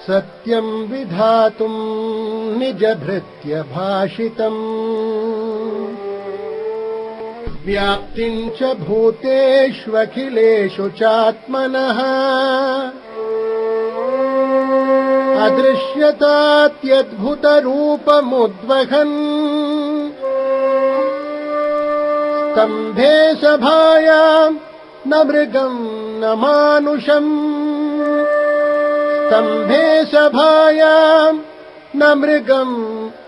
सत्यं विधातुं निजभृत्य भाषितम् व्याप्तिं च भूतेष्वखिलेषु चात्मनः अदृश्यतात्यद्भुतरूपमुद्वहन् स्तम्भे सभायां न मृगं न मानुषम् स्तम्भे सभायां न मृगं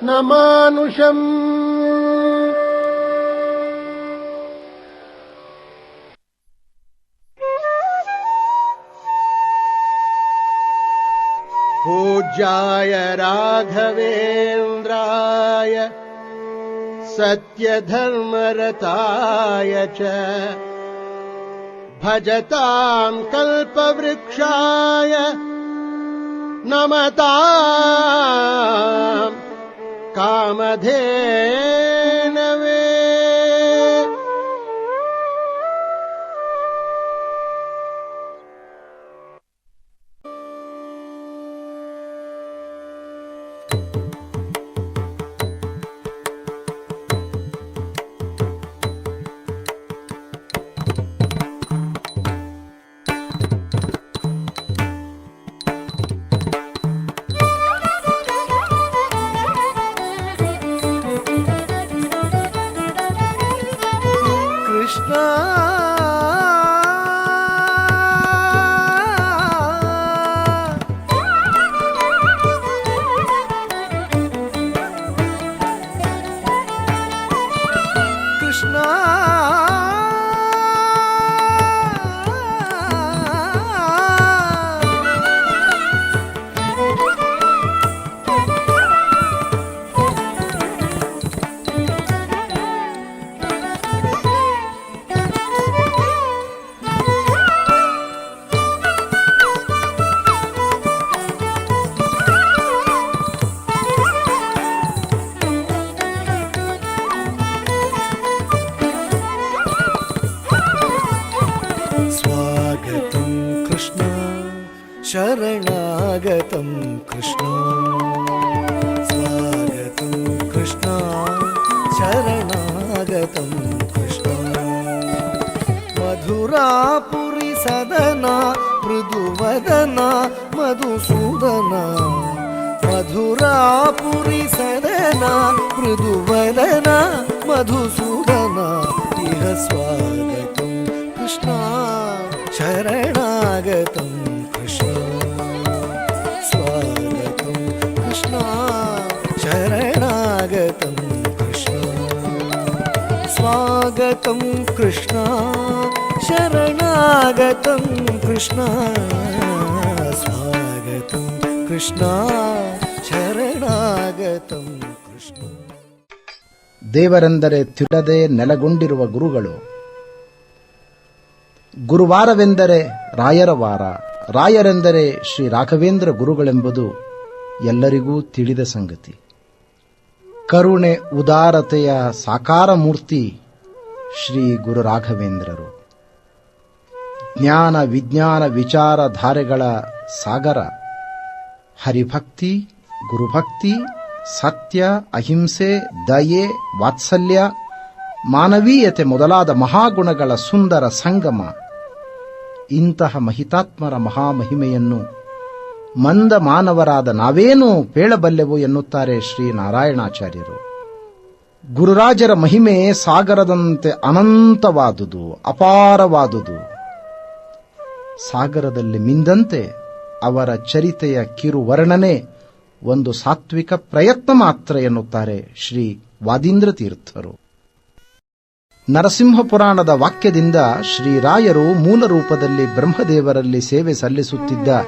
न मानुषम् पूज्याय राघवेन्द्राय सत्यधर्मरताय च भजतां कल्पवृक्षाय नमतां कामधेनवे। शरणागतं कृष्ण स्वागतं कृष्ण शरणागतं कृष्ण मधुरापुरी सदना मृदुवदना मधुसूदना मधुरापुरी सदना मृदुवदना मधुसूदना इह स्वागतं कृष्ण शरणागतं स्वागतं कृष्ण शरणागतं कृष्ण स्वागतं कृष्ण शरणागतं कृष्ण स्वागतं कृष्ण ಶರಣಾಗತಂ ಕೃಷ್ಣ. ದೇವರೆಂದರೆ ತಿಳಿಯದೆ ನೆಲೆಗೊಂಡಿರುವ ಗುರುಗಳು. ಗುರುವಾರವೆಂದರೆ ರಾಯರ ವಾರ, ರಾಯರೆಂದರೆ ಶ್ರೀ ರಾಘವೇಂದ್ರ ಗುರುಗಳೆಂಬುದು ಎಲ್ಲರಿಗೂ ತಿಳಿದ ಸಂಗತಿ. ಕರುಣೆ ಉದಾರತೆಯ ಸಾಕಾರ ಮೂರ್ತಿ ಶ್ರೀ ಗುರು ರಾಘವೇಂದ್ರರು. ಜ್ಞಾನ ವಿಜ್ಞಾನ ವಿಚಾರಧಾರೆಗಳ ಸಾಗರ. ಹರಿಭಕ್ತಿ, ಗುರುಭಕ್ತಿ, ಸತ್ಯ, ಅಹಿಂಸೆ, ದಯೆ, ವಾತ್ಸಲ್ಯ, ಮಾನವೀಯತೆ ಮೊದಲಾದ ಮಹಾಗುಣಗಳ ಸುಂದರ ಸಂಗಮ. ಇಂತಹ ಮಹಿತಾತ್ಮರ ಮಹಾಮಹಿಮೆಯನ್ನು ಮಂದ ಮಾನವರಾದ ನಾವೇನೂ ಪೇಳಬಲ್ಲೆವು ಎನ್ನುತ್ತಾರೆ ಶ್ರೀ ನಾರಾಯಣಾಚಾರ್ಯರು. ಗುರುರಾಜರ ಮಹಿಮೆ ಸಾಗರದಂತೆ ಅನಂತವಾದುದು, ಅಪಾರವಾದುದು. ಸಾಗರದಲ್ಲಿ ಮಿಂದಂತೆ ಅವರ ಚರಿತೆಯ ಕಿರುವರ್ಣನೆ ಒಂದು ಸಾತ್ವಿಕ ಪ್ರಯತ್ನ ಮಾತ್ರ ಎನ್ನುತ್ತಾರೆ ಶ್ರೀ ವಾದೀಂದ್ರ ತೀರ್ಥರು. ನರಸಿಂಹ ಪುರಾಣದ ವಾಕ್ಯದಿಂದ ಶ್ರೀರಾಯರು ಮೂಲ ರೂಪದಲ್ಲಿ ಬ್ರಹ್ಮದೇವರಲ್ಲಿ ಸೇವೆ ಸಲ್ಲಿಸುತ್ತಿದ್ದ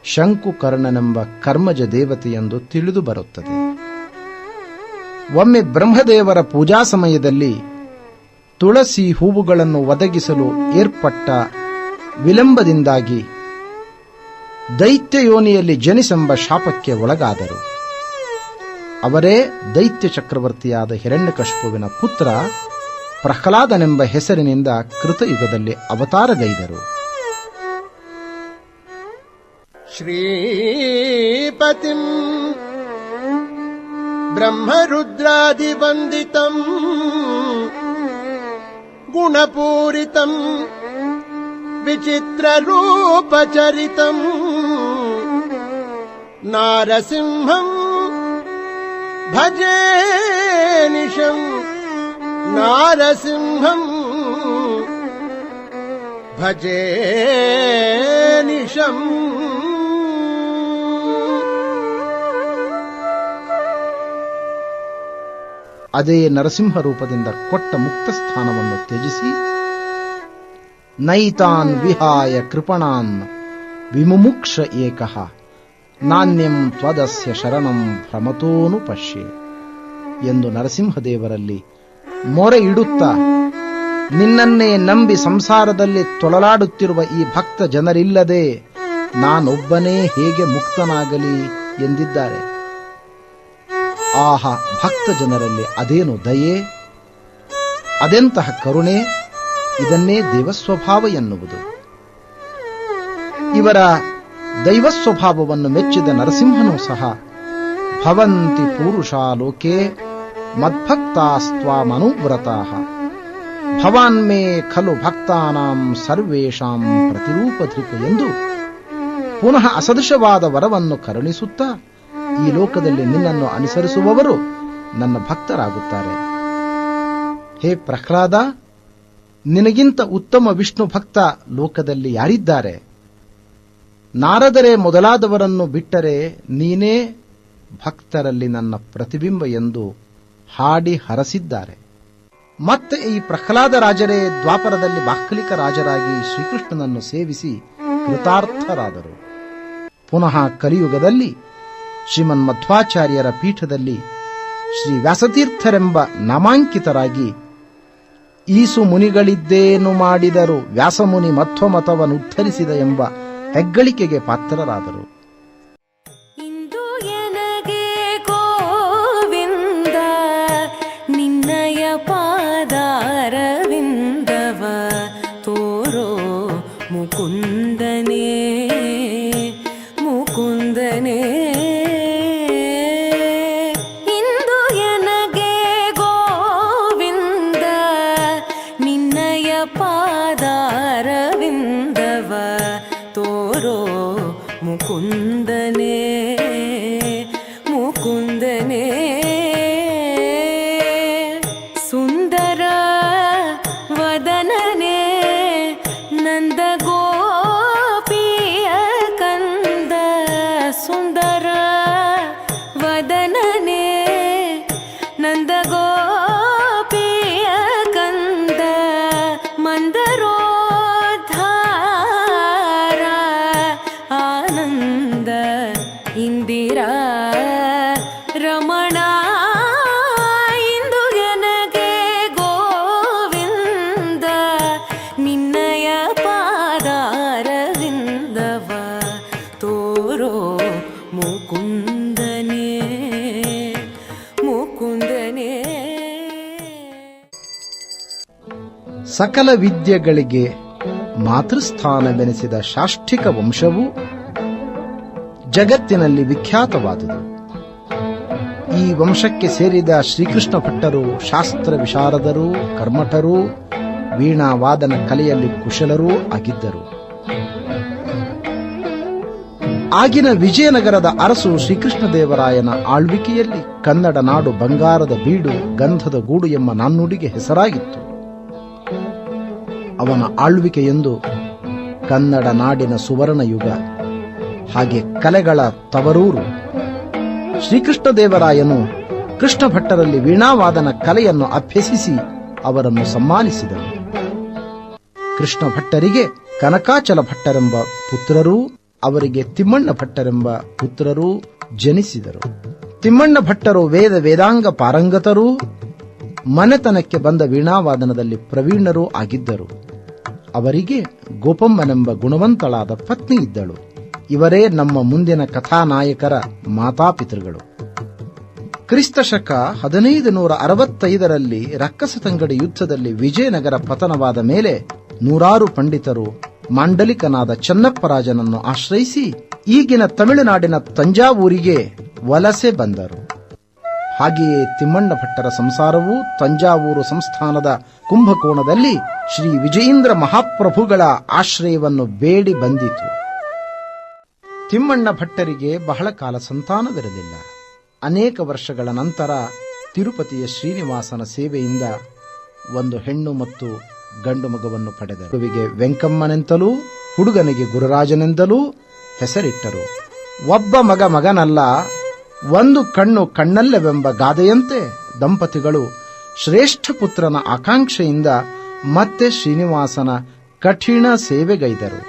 ಶಂಕುಕರ್ಣನೆಂಬ ಕರ್ಮಜ ದೇವತೆಯೆಂದು ತಿಳಿದು ಬರುತ್ತದೆ. ಒಮ್ಮೆ ಬ್ರಹ್ಮದೇವರ ಪೂಜಾ ಸಮಯದಲ್ಲಿ ತುಳಸಿ ಹೂವುಗಳನ್ನು ಒದಗಿಸಲು ಏರ್ಪಟ್ಟ ವಿಳಂಬದಿಂದಾಗಿ ದೈತ್ಯ ಯೋನಿಯಲ್ಲಿ ಜನಿಸೆಂಬ ಶಾಪಕ್ಕೆ ಒಳಗಾದರು. ಅವರೇ ದೈತ್ಯ ಚಕ್ರವರ್ತಿಯಾದ ಹಿರಣ್ಯಕಶಿಪುವಿನ ಪುತ್ರ ಪ್ರಹ್ಲಾದನೆಂಬ ಹೆಸರಿನಿಂದ ಕೃತಯುಗದಲ್ಲಿ ಅವತಾರಗೈದರು. ಶ್ರೀಪತಿಂ ಬ್ರಹ್ಮರುದ್ರಾದಿವಂದಿತಂ ಗುಣಪೂರಿತಂ ವಿಚಿತ್ರರೂಪಚರಿತಂ ನಾರಸಿಂಹಂ ಭಜೇ ನಿಶಂ ನಾರಸಿಂಹಂ ಭಜೇ ನಿಶಂ. ಅದೇ ನರಸಿಂಹ ರೂಪದಿಂದ ಕೊಟ್ಟ ಮುಕ್ತ ಸ್ಥಾನವನ್ನು ತ್ಯಜಿಸಿ ನೈತಾನ್ ವಿಹಾಯ ಕೃಪಣಾನ್ ವಿಮುಮುಕ್ಷ ಏಕಃ ನಾಣ್ಯಂ ತ್ವದಸ್ಯ ಶರಣಂ ಭ್ರಮತೋನು ಪಶ್ಯೆ ಎಂದು ನರಸಿಂಹದೇವರಲ್ಲಿ ಮೊರೆ ಇಡುತ್ತಾ, ನಿನ್ನನ್ನೇ ನಂಬಿ ಸಂಸಾರದಲ್ಲಿ ತೊಳಲಾಡುತ್ತಿರುವ ಈ ಭಕ್ತ ಜನರಿಲ್ಲದೆ ನಾನೊಬ್ಬನೇ ಹೇಗೆ ಮುಕ್ತನಾಗಲಿ ಎಂದಿದ್ದಾರೆ. ಆಹಾ, ಭಕ್ತ ಜನರಲ್ಲಿ ಅದೇನು ದಯೆ, ಅದೆಂತಹ ಕರುಣೆ! ಇದನ್ನೇ ದೇವಸ್ವಭಾವ ಎನ್ನುವುದು. ಇವರ ದೈವ ಸ್ವಭಾವವನ್ನು ಮೆಚ್ಚಿದ ನರಸಿಂಹನೂ ಸಹ ಭವಂತಿ ಪೂರುಷಾ ಲೋಕೆ ಮದ್ಭಕ್ತಾಸ್ತ್ವಾಮನುವ್ರತಾಃ ಭವಾನ್ಮೇ ಖಲು ಭಕ್ತಾನಾಂ ಸರ್ವೇಷಾಂ ಪ್ರತಿರೂಪಧೃಕ್ ಎಂದು ಪುನಃ ಅಸದೃಶವಾದ ವರವನ್ನು ಕರುಣಿಸುತ್ತಾ, ಈ ಲೋಕದಲ್ಲಿ ನಿನ್ನನ್ನು ಅನುಸರಿಸುವವರು ನನ್ನ ಭಕ್ತರಾಗುತ್ತಾರೆ. ಹೇ ಪ್ರಹ್ಲಾದ, ನಿನಗಿಂತ ಉತ್ತಮ ವಿಷ್ಣು ಭಕ್ತ ಲೋಕದಲ್ಲಿ ಯಾರಿದ್ದಾರೆ? ನಾರದರೆ ಮೊದಲಾದವರನ್ನು ಬಿಟ್ಟರೆ ನೀನೇ ಭಕ್ತರಲ್ಲಿ ನನ್ನ ಪ್ರತಿಬಿಂಬ ಎಂದು ಹಾಡಿ ಹರಸಿದ್ದಾರೆ. ಮತ್ತೆ ಈ ಪ್ರಹ್ಲಾದ ರಾಜರೇ ದ್ವಾಪರದಲ್ಲಿ ಬಾಹ್ಲಿಕ ರಾಜರಾಗಿ ಶ್ರೀಕೃಷ್ಣನನ್ನು ಸೇವಿಸಿ ಕೃತಾರ್ಥರಾದರು. ಪುನಃ ಕಲಿಯುಗದಲ್ಲಿ ಶ್ರೀಮನ್ಮಧ್ವಾಚಾರ್ಯರ ಪೀಠದಲ್ಲಿ ಶ್ರೀ ವ್ಯಾಸತೀರ್ಥರೆಂಬ ನಾಮಾಂಕಿತರಾಗಿ ಈಸು ಮುನಿಗಳಿದ್ದೇನು ಮಾಡಿದರು ವ್ಯಾಸಮುನಿ ಮಧ್ವಮತವನ್ನು ಉದ್ಧರಿಸಿದ ಎಂಬ ಹೆಗ್ಗಳಿಕೆಗೆ ಪಾತ್ರರಾದರು. ಇಂದು ಎನಗೆ ಗೋವಿಂದ ನಿನ್ನಯ ಪಾದಾರವಿಂದವ ತೋರೋ ಮುಕುಂದನೇ ಮುಕುಂದನೇ. ಇಂದು ಎನಗೆ ಗೋವಿಂದ ನಿನ್ನಯ ಪಾದಾರವಿಂದವ ತೋರೋ ಮುಕುಂದನೇ ಮುಕುಂದನೇ. ಸುಂದರ ವದನನೇ ನಂದ ಗೋಪಿಯ ಕಂದ. ಸುಂದರ ವದನನೇ ನಂದ ಗೋಪಿಯ ಕಂದ. ಮಂದರೋದ್ಧಾರ ಆನಂದ ಇಂದಿರಾ ರಮಣ. ಇಂದು ಎನಗೆ ಗೋವಿಂದ ನಿನ್ನಯ ಪಾದಾರವಿಂದವ ತೋರೋ ಮುಕುಂದನೇ ಮುಕುಂದನೇ. ಸಕಲ ವಿದ್ಯೆಗಳಿಗೆ ಮಾತೃಸ್ಥಾನವೆನಿಸಿದ ಶಾಷ್ಟಿಕ ವಂಶವು ಜಗತ್ತಿನಲ್ಲಿ ವಿಖ್ಯಾತವಾದುದು. ಈ ವಂಶಕ್ಕೆ ಸೇರಿದ ಶ್ರೀಕೃಷ್ಣ ಭಟ್ಟರು ಶಾಸ್ತ್ರ ವಿಶಾರದರು, ಕರ್ಮಠರು, ವೀಣಾ ವಾದನ ಕಲೆಯಲ್ಲಿ ಕುಶಲರೂ ಆಗಿದ್ದರು. ಆಗಿನ ವಿಜಯನಗರದ ಅರಸು ಶ್ರೀಕೃಷ್ಣದೇವರಾಯನ ಆಳ್ವಿಕೆಯಲ್ಲಿ ಕನ್ನಡ ನಾಡು ಬಂಗಾರದ ಬೀಡು, ಗಂಧದ ಗೂಡು ಎಂಬ ನಾಣ್ಣುಡಿಗೆ ಹೆಸರಾಗಿತ್ತು. ಅವನ ಆಳ್ವಿಕೆಯೆಂದು ಕನ್ನಡ ನಾಡಿನ ಸುವರ್ಣ ಯುಗ, ಹಾಗೆ ಕಲೆಗಳ ತವರೂರು. ಶ್ರೀಕೃಷ್ಣದೇವರಾಯನು ಕೃಷ್ಣ ಭಟ್ಟರಲ್ಲಿ ವೀಣಾವಾದನ ಕಲೆಯನ್ನು ಅಭ್ಯಸಿಸಿ ಅವರನ್ನು ಸನ್ಮಾನಿಸಿದನು. ಕೃಷ್ಣ ಭಟ್ಟರಿಗೆ ಕನಕಾಚಲ ಭಟ್ಟರೆಂಬ ಪುತ್ರರೂ, ಅವರಿಗೆ ತಿಮ್ಮಣ್ಣ ಭಟ್ಟರೆಂಬ ಪುತ್ರರೂ ಜನಿಸಿದರು. ತಿಮ್ಮಣ್ಣ ಭಟ್ಟರು ವೇದ ವೇದಾಂಗ ಪಾರಂಗತರೂ, ಮನೆತನಕ್ಕೆ ಬಂದ ವೀಣಾವಾದನದಲ್ಲಿ ಪ್ರವೀಣರೂ ಆಗಿದ್ದರು. ಅವರಿಗೆ ಗೋಪಮ್ಮನೆಂಬ ಗುಣವಂತಳಾದ ಪತ್ನಿ ಇದ್ದಳು. ಇವರೇ ನಮ್ಮ ಮುಂದಿನ ಕಥಾನಾಯಕರ ಮಾತಾಪಿತೃಗಳು. ಕ್ರಿಸ್ತಶಕ 1565ರಲ್ಲಿ ರಕ್ಕಸತಂಗಡಿ ಯುದ್ಧದಲ್ಲಿ ವಿಜಯನಗರ ಪತನವಾದ ಮೇಲೆ ನೂರಾರು ಪಂಡಿತರು ಮಾಂಡಲಿಕನಾದ ಚನ್ನಪ್ಪರಾಜನನ್ನು ಆಶ್ರಯಿಸಿ ಈಗಿನ ತಮಿಳುನಾಡಿನ ತಂಜಾವೂರಿಗೆ ವಲಸೆ ಬಂದರು. ಹಾಗೆಯೇ ತಿಮ್ಮಣ್ಣ ಭಟ್ಟರ ಸಂಸಾರವು ತಂಜಾವೂರು ಸಂಸ್ಥಾನದ ಕುಂಭಕೋಣದಲ್ಲಿ ಶ್ರೀ ವಿಜಯೇಂದ್ರ ಮಹಾಪ್ರಭುಗಳ ಆಶ್ರಯವನ್ನು ಬೇಡಿ ಬಂದಿತು. ತಿಮ್ಮಣ್ಣ ಭಟ್ಟರಿಗೆ ಬಹಳ ಕಾಲ ಸಂತಾನವಿರಲಿಲ್ಲ. ಅನೇಕ ವರ್ಷಗಳ ನಂತರ ತಿರುಪತಿಯ ಶ್ರೀನಿವಾಸನ ಸೇವೆಯಿಂದ ಒಂದು ಹೆಣ್ಣು ಮತ್ತು ಗಂಡು ಮಗುವನ್ನು ಪಡೆದರು. ಮಗುವಿಗೆ ವೆಂಕಮ್ಮನೆಂತಲೂ ಹುಡುಗನಿಗೆ ಗುರುರಾಜನೆಂದಲೂ ಹೆಸರಿಟ್ಟರು. ಒಬ್ಬ ಮಗನಲ್ಲ, ಒಂದು ಕಣ್ಣು ಕಣ್ಣಲ್ಲವೆಂಬ ಗಾದೆಯಂತೆ ದಂಪತಿಗಳು ಶ್ರೇಷ್ಠ ಪುತ್ರನ ಆಕಾಂಕ್ಷೆಯಿಂದ ಮತ್ತೆ ಶ್ರೀನಿವಾಸನ ಕಠಿಣ ಸೇವೆಗೈದರು.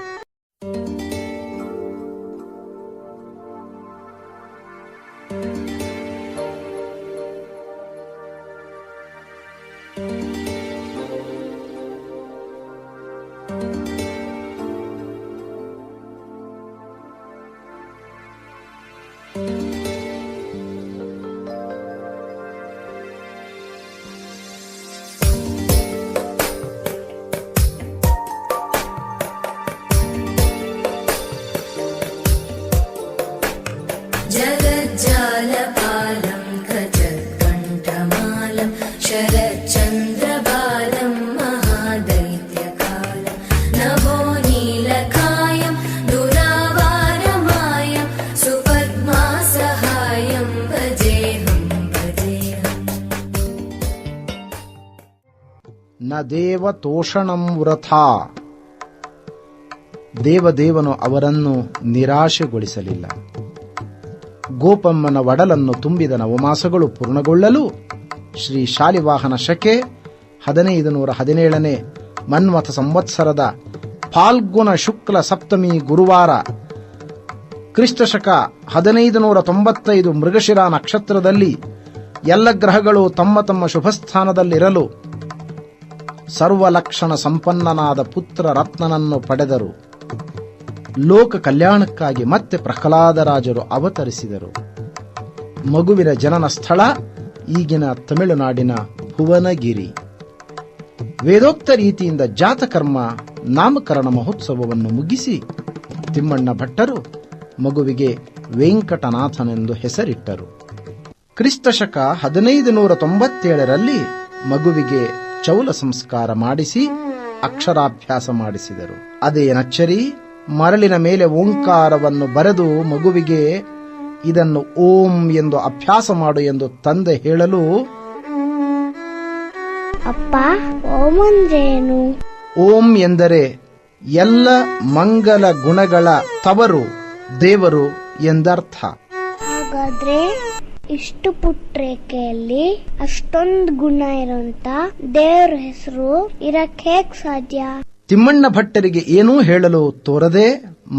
जगज्जालपालं गजत्कण्ठमालं शरच्चन्द्रबालं महादैत्यकालं नभोनीलकायं दुरावारमायं सुपद्मासहायं भजेऽहं भजेऽहम् ನ ದೇವ ತೋಷಣಂ ವೃಥಾ. ದೇವದೇವನು ಅವರನ್ನು ನಿರಾಶೆಗೊಳಿಸಲಿಲ್ಲ. ಗೋಪಮ್ಮನ ಒಡಲನ್ನು ತುಂಬಿದ ನವಮಾಸಗಳು ಪೂರ್ಣಗೊಳ್ಳಲು ಶ್ರೀ ಶಾಲಿವಾಹನ ಶಕೆ 1517 ಮನ್ಮಥ ಸಂವತ್ಸರದ ಫಾಲ್ಗುಣ ಶುಕ್ಲ ಸಪ್ತಮಿ ಗುರುವಾರ ಕ್ರಿಸ್ತಶಕ 1595 ಮೃಗಶಿರ ನಕ್ಷತ್ರದಲ್ಲಿ ಎಲ್ಲ ಗ್ರಹಗಳು ತಮ್ಮ ತಮ್ಮ ಶುಭಸ್ಥಾನದಲ್ಲಿರಲು ಸರ್ವಲಕ್ಷಣ ಸಂಪನ್ನನಾದ ಪುತ್ರ ರತ್ನನನ್ನು ಪಡೆದರು. ಲೋಕ ಕಲ್ಯಾಣಕ್ಕಾಗಿ ಮತ್ತೆ ಪ್ರಹ್ಲಾದರಾಜರು ಅವತರಿಸಿದರು. ಮಗುವಿನ ಜನನ ಸ್ಥಳ ಈಗಿನ ತಮಿಳುನಾಡಿನ ಭುವನಗಿರಿ. ವೇದೋಕ್ತ ರೀತಿಯಿಂದ ಜಾತಕರ್ಮ ನಾಮಕರಣ ಮಹೋತ್ಸವವನ್ನು ಮುಗಿಸಿ ತಿಮ್ಮಣ್ಣ ಭಟ್ಟರು ಮಗುವಿಗೆ ವೆಂಕಟನಾಥನೆಂದು ಹೆಸರಿಟ್ಟರು. ಕ್ರಿಸ್ತಶಕ 1597 ಮಗುವಿಗೆ ಚೌಲ ಸಂಸ್ಕಾರ ಮಾಡಿಸಿ ಅಕ್ಷರಾಭ್ಯಾಸ ಮಾಡಿಸಿದರು. ಅದೇ ನಚ್ಚರಿ ಮರಳಿನ ಮೇಲೆ ಓಂಕಾರವನ್ನು ಬರೆದು ಮಗುವಿಗೆ ಇದನ್ನು ಓಂ ಎಂದು ಅಭ್ಯಾಸ ಮಾಡು ಎಂದು ತಂದೆ ಹೇಳಲು, ಅಪ್ಪ ಓಂ ಅಂದ್ರೇನು? ಓಂ ಎಂದರೆ ಎಲ್ಲ ಮಂಗಲ ಗುಣಗಳ ತವರು ದೇವರು ಎಂದರ್ಥ. ಹಾಗಾದ್ರೆ ಇಷ್ಟು ಪುಟ್ರೇಕೆಯಲ್ಲಿ ಅಷ್ಟೊಂದು ಗುಣ ಇರೋಂತ ದೇವರ ಹೆಸರು ಇರಕ್ಕೆ ಹೇಗ್ ಸಾಧ್ಯ? ತಿಮ್ಮಣ್ಣ ಭಟ್ಟರಿಗೆ ಏನೂ ಹೇಳಲು ತೋರದೆ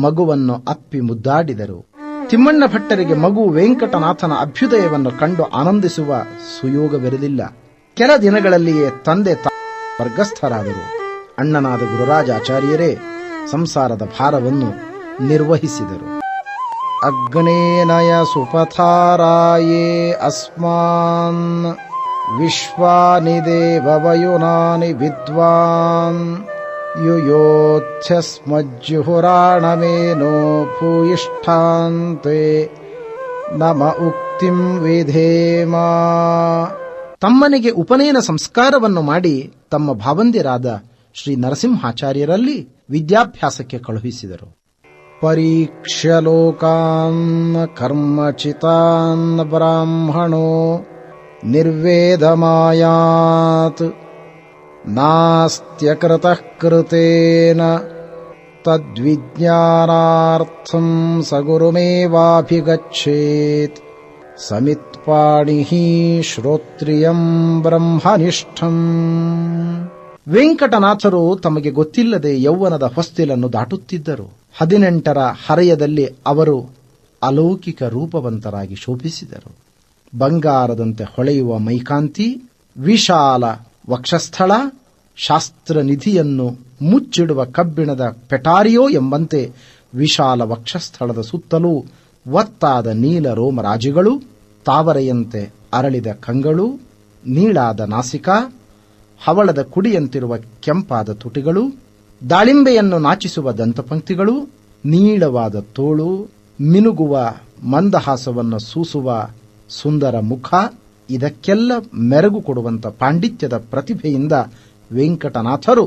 ಮಗುವನ್ನು ಅಪ್ಪಿ ಮುದ್ದಾಡಿದರು. ತಿಮ್ಮಣ್ಣ ಭಟ್ಟರಿಗೆ ಮಗು ವೆಂಕಟನಾಥನ ಅಭ್ಯುದಯವನ್ನು ಕಂಡು ಆನಂದಿಸುವ ಸುಯೋಗವಿರಲಿಲ್ಲ. ಕೆಲ ದಿನಗಳಲ್ಲಿಯೇ ತಂದೆ ವರ್ಗಸ್ಥರಾದರು. ಅಣ್ಣನಾದ ಗುರುರಾಜಾಚಾರ್ಯರೇ ಸಂಸಾರದ ಭಾರವನ್ನು ನಿರ್ವಹಿಸಿದರು. ಅಗ್ನೇನಯ ಸುಪಥಾರಾಯೇ ಅಸ್ಮಾನ್ ವಿಶ್ವಾನಿ ದೇವವಯುನಾನಿ ವಿದ್ವಾನ್ ಯುಯೋಚ್ಛಸ್ಮಜ್ಜುಹುರಾಣಮೇನೋ ಭೂಯಿಷ್ಠಾಂತೆ ನಮ ಉಕ್ತಿಂ ವಿಧೇಮ. ತಮ್ಮನಿಗೆ ಉಪನಯನ ಸಂಸ್ಕಾರವನ್ನು ಮಾಡಿ ತಮ್ಮ ಭಾವಂದಿರಾದ ಶ್ರೀ ನರಸಿಂಹಾಚಾರ್ಯರಲ್ಲಿ ವಿದ್ಯಾಭ್ಯಾಸಕ್ಕೆ ಕಳುಹಿಸಿದರು. ಪರೀಕ್ಷ್ಯ ಲೋಕಾನ್ ಕರ್ಮಚಿತಾನ್ ಬ್ರಾಹ್ಮಣೋ ನಿರ್ವೇದಮಾಯಾತ್ ನಾಸ್ತ್ಯಕೃತಃ ಕೃತೇನ ತದ್ವಿಜ್ಞಾನಾರ್ಥಂ ಸಗುರುಮೇವಾಭಿಗಚ್ಚೇತ್ ಸಮಿತ್ಪಾಣಿಃ ಶ್ರೋತ್ರಿಯಂ ಬ್ರಹ್ಮನಿಷ್ಠಂ. ವೆಂಕಟನಾಥರು ತಮಗೆ ಗೊತ್ತಿಲ್ಲದೆ ಯೌವನದ ಹೊಸ್ತಿಲನ್ನು ದಾಟುತ್ತಿದ್ದರು. 18ರ ಹರೆಯದಲ್ಲಿ ಅವರು ಅಲೌಕಿಕ ರೂಪವಂತರಾಗಿ ಶೋಭಿಸಿದರು. ಬಂಗಾರದಂತೆ ಹೊಳೆಯುವ ಮೈಕಾಂತಿ, ವಿಶಾಲ ವಕ್ಷಸ್ಥಳ, ಶಾಸ್ತ್ರನಿಧಿಯನ್ನು ಮುಚ್ಚಿಡುವ ಕಬ್ಬಿಣದ ಪೆಟಾರಿಯೋ ಎಂಬಂತೆ ವಿಶಾಲ ವಕ್ಷಸ್ಥಳದ ಸುತ್ತಲೂ ಒತ್ತಾದ ನೀಲ ರೋಮರಾಜಿಗಳು, ತಾವರೆಯಂತೆ ಅರಳಿದ ಕಂಗಳು, ನೀಳಾದ ನಾಸಿಕ, ಹವಳದ ಕುಡಿಯಂತಿರುವ ಕೆಂಪಾದ ತುಟಿಗಳು, ದಾಳಿಂಬೆಯನ್ನು ನಾಚಿಸುವ ದಂತಪಂಕ್ತಿಗಳು, ನೀಳವಾದ ತೋಳು, ಮಿನುಗುವ ಮಂದಹಾಸವನ್ನು ಸೂಸುವ ಸುಂದರ ಮುಖ, ಇದಕ್ಕೆಲ್ಲ ಮೆರುಗು ಕೊಡುವಂತ ಪಾಂಡಿತ್ಯದ ಪ್ರತಿಭೆಯಿಂದ ವೆಂಕಟನಾಥರು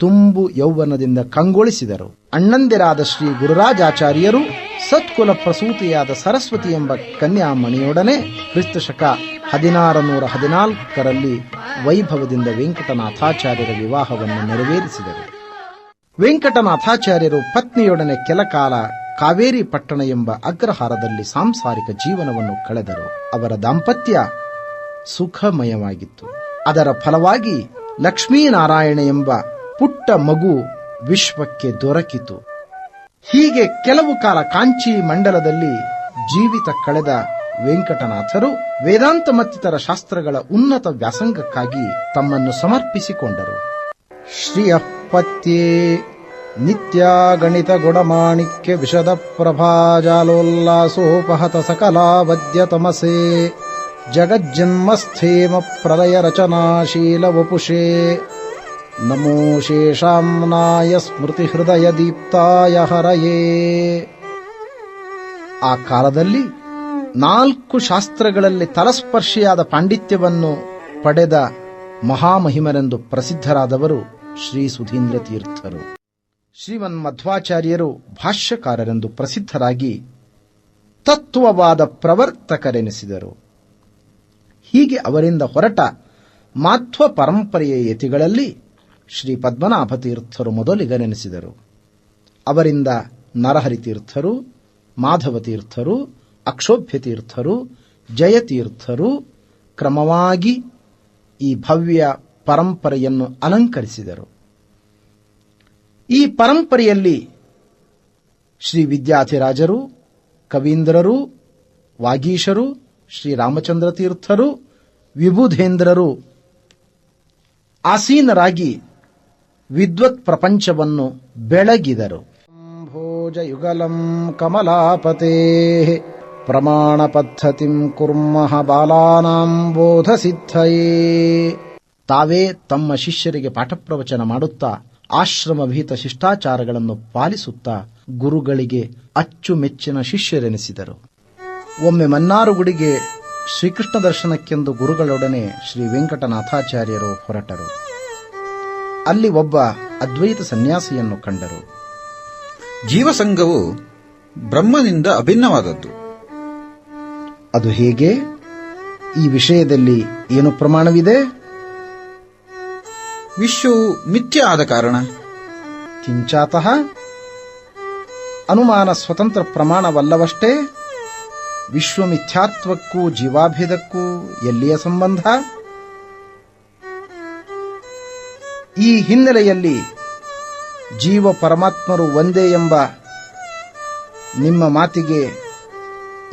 ತುಂಬು ಯೌವನದಿಂದ ಕಂಗೊಳಿಸಿದರು. ಅಣ್ಣಂದಿರಾದ ಶ್ರೀ ಗುರುರಾಜಾಚಾರ್ಯರು ಸತ್ಕುಲ ಪ್ರಸೂತಿಯಾದ ಸರಸ್ವತಿ ಎಂಬ ಕನ್ಯಾಮಣಿಯೊಡನೆ ಕ್ರಿಸ್ತಶಕ 1614ರಲ್ಲಿ ವೈಭವದಿಂದ ವೆಂಕಟನಾಥಾಚಾರ್ಯರ ವಿವಾಹವನ್ನು ನೆರವೇರಿಸಿದರು. ವೆಂಕಟನಾಥಾಚಾರ್ಯರು ಪತ್ನಿಯೊಡನೆ ಕೆಲಕಾಲ ಕಾವೇರಿ ಪಟ್ಟಣ ಎಂಬ ಅಗ್ರಹಾರದಲ್ಲಿ ಸಾಂಸಾರಿಕ ಜೀವನವನ್ನು ಕಳೆದರು. ಅವರ ದಾಂಪತ್ಯ ಸುಖಮಯವಾಗಿತ್ತು. ಅದರ ಫಲವಾಗಿ ಲಕ್ಷ್ಮೀನಾರಾಯಣ ಎಂಬ ಪುಟ್ಟ ಮಗು ವಿಶ್ವಕ್ಕೆ ದೊರಕಿತು. ಹೀಗೆ ಕೆಲವು ಕಾಲ ಕಾಂಚಿ ಮಂಡಲದಲ್ಲಿ ಜೀವಿತ ಕಳೆದ ವೆಂಕಟನಾಥರು ವೇದಾಂತ ಮತ್ತಿತರ ಶಾಸ್ತ್ರಗಳ ಉನ್ನತ ವ್ಯಾಸಂಗಕ್ಕಾಗಿ ತಮ್ಮನ್ನು ಸಮರ್ಪಿಸಿಕೊಂಡರು. ಶ್ರೀಯಪತ್ಯೇ ನಿತ್ಯ ಗಣಿತ ಗುಣಮಾಣಿಕ್ಯ ವಿಶದ ಪ್ರಭಾಜಾಲೋಲ್ಲಾಸೋಪಹತ ಸಕಲಾವದ್ಯ ತಮಸೇ ಜಗಜ್ಜನ್ಮಸ್ಥೇಮ ಪ್ರಲಯ ರಚನಾಶೀಲ ವಪುಷೇ ನಮೋ ಶೇಷಾಂನಾಯ ಸ್ಮೃತಿ ಹೃದಯ ದೀಪ್ತಾಯ ಹರಯೇ. ಆ ಕಾಲದಲ್ಲಿ 4 ಶಾಸ್ತ್ರಗಳಲ್ಲಿ ತಲಸ್ಪರ್ಶಿಯಾದ ಪಾಂಡಿತ್ಯವನ್ನು ಪಡೆದ ಮಹಾಮಹಿಮರೆಂದು ಪ್ರಸಿದ್ಧರಾದವರು ಶ್ರೀ ಸುಧೀಂದ್ರ ತೀರ್ಥರು. ಶ್ರೀಮನ್ಮಧ್ವಾಚಾರ್ಯರು ಭಾಷ್ಯಕಾರರೆಂದು ಪ್ರಸಿದ್ಧರಾಗಿ ತತ್ವವಾದ ಪ್ರವರ್ತಕರೆನಿಸಿದರು. ಹೀಗೆ ಅವರಿಂದ ಹೊರಟ ಮಾಧ್ವ ಪರಂಪರೆಯ ಯತಿಗಳಲ್ಲಿ ಶ್ರೀ ಪದ್ಮನಾಭ ತೀರ್ಥರು ಮೊದಲಿಗನೆನಿಸಿದರು. ಅವರಿಂದ ನರಹರಿ ತೀರ್ಥರು, ಮಾಧವ ತೀರ್ಥರು, ಅಕ್ಷೋಭ್ಯ ತೀರ್ಥರು, ಜಯತೀರ್ಥರು ಕ್ರಮವಾಗಿ ಈ ಭವ್ಯ ಪರಂಪರೆಯನ್ನು ಅಲಂಕರಿಸಿದರು. ಈ ಪರಂಪರೆಯಲ್ಲಿ ಶ್ರೀ ವಿದ್ಯಾಧಿರಾಜರು, ಕವೀಂದ್ರರು, ವಾಗೀಶರು, ಶ್ರೀರಾಮಚಂದ್ರ ತೀರ್ಥರು, ವಿಬುಧೇಂದ್ರರು ಆಸೀನರಾಗಿ ವಿದ್ವತ್ ಪ್ರಪಂಚವನ್ನು ಬೆಳಗಿದರು. ಭೋಜ ಯುಗಲಂ ಕಮಲಾಪತೆ ಪ್ರಮಾಣ ಪದ್ಧತಿಂ ಕುರ್ಮಃ ಬಾಲಾನಾಂ ಬೋಧ ಸಿದ್ಧಯೇ. ತಾವೇ ತಮ್ಮ ಶಿಷ್ಯರಿಗೆ ಪಾಠ ಪ್ರವಚನ ಮಾಡುತ್ತಾ ಆಶ್ರಮ ವಿಹಿತ ಶಿಷ್ಟಾಚಾರಗಳನ್ನು ಪಾಲಿಸುತ್ತಾ ಗುರುಗಳಿಗೆ ಅಚ್ಚುಮೆಚ್ಚಿನ ಶಿಷ್ಯರೆನಿಸಿದರು. ಒಮ್ಮೆ ಮನ್ನಾರುಗುಡಿಗೆ ಶ್ರೀಕೃಷ್ಣ ದರ್ಶನಕ್ಕೆಂದು ಗುರುಗಳೊಡನೆ ಶ್ರೀ ವೆಂಕಟನಾಥಾಚಾರ್ಯರು ಹೊರಟರು. ಅಲ್ಲಿ ಒಬ್ಬ ಅದ್ವೈತ ಸನ್ಯಾಸಿಯನ್ನು ಕಂಡರು. ಜೀವಸಂಘವು ಬ್ರಹ್ಮನಿಂದ ಅಭಿನ್ನವಾದದ್ದು. ಅದು ಹೇಗೆ? ಈ ವಿಷಯದಲ್ಲಿ ಏನು ಪ್ರಮಾಣವಿದೆ? ವಿಶ್ವವು ಮಿಥ್ಯ ಆದ ಕಾರಣ. ಕಿಂಚಾತಃ ಅನುಮಾನ ಸ್ವತಂತ್ರ ಪ್ರಮಾಣವಲ್ಲವಷ್ಟೇ. ವಿಶ್ವಮಿಥ್ಯಾತ್ವಕ್ಕೂ ಜೀವಾಭೇದಕ್ಕೂ ಎಲ್ಲಿಯ ಸಂಬಂಧ? ಈ ಹಿನ್ನೆಲೆಯಲ್ಲಿ ಜೀವ ಪರಮಾತ್ಮರು ಒಂದೇ ಎಂಬ ನಿಮ್ಮ ಮಾತಿಗೆ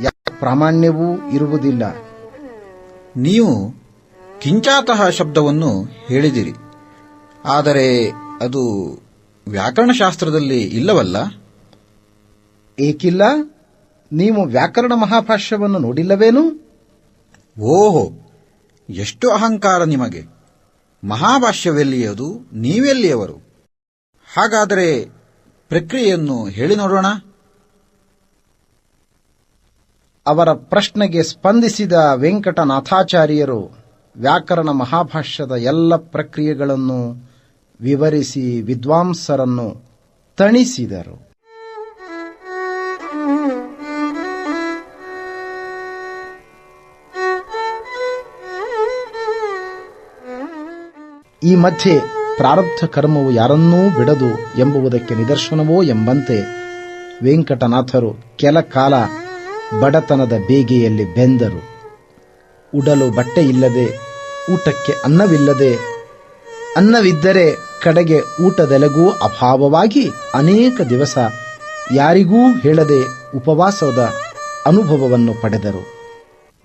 ಯಾವ ಪ್ರಾಮಾಣ್ಯವೂ ಇರುವುದಿಲ್ಲ. ನೀವು ಕಿಂಚಾತಃ ಶಬ್ದವನ್ನು ಹೇಳಿದಿರಿ, ಆದರೆ ಅದು ವ್ಯಾಕರಣಶಾಸ್ತ್ರದಲ್ಲಿ ಇಲ್ಲವಲ್ಲ? ಏಕಿಲ್ಲ? ನೀವು ವ್ಯಾಕರಣ ಮಹಾಭಾಷ್ಯವನ್ನು ನೋಡಿಲ್ಲವೇನು? ಓಹೋ, ಎಷ್ಟು ಅಹಂಕಾರ ನಿಮಗೆ! ಮಹಾಭಾಷ್ಯವೆಲ್ಲಿಯದು, ನೀವೆಲ್ಲಿಯವರು? ಹಾಗಾದರೆ ಪ್ರಕ್ರಿಯೆಯನ್ನು ಹೇಳಿ ನೋಡೋಣ. ಅವರ ಪ್ರಶ್ನೆಗೆ ಸ್ಪಂದಿಸಿದ ವೆಂಕಟನಾಥಾಚಾರ್ಯರು ವ್ಯಾಕರಣ ಮಹಾಭಾಷ್ಯದ ಎಲ್ಲ ಪ್ರಕ್ರಿಯೆಗಳನ್ನು ವಿವರಿಸಿ ವಿದ್ವಾಂಸರನ್ನು ತಣಿಸಿದರು. ಈ ಮಧ್ಯೆ ಪ್ರಾರಬ್ಧ ಕರ್ಮವು ಯಾರನ್ನೂ ಬಿಡದು ಎಂಬುದಕ್ಕೆ ನಿದರ್ಶನವೋ ಎಂಬಂತೆ ವೆಂಕಟನಾಥರು ಕೆಲ ಕಾಲ ಬಡತನದ ಬೇಗೆಯಲ್ಲಿ ಬೆಂದರು. ಉಡಲು ಬಟ್ಟೆ ಇಲ್ಲದೆ, ಊಟಕ್ಕೆ ಅನ್ನವಿಲ್ಲದೆ, ಅನ್ನವಿದ್ದರೆ ಕಡೆಗೆ ಊಟದೆಲೆಗೂ ಅಭಾವವಾಗಿ ಅನೇಕ ದಿವಸ ಯಾರಿಗೂ ಹೇಳದೆ ಉಪವಾಸದ ಅನುಭವವನ್ನು ಪಡೆದರು.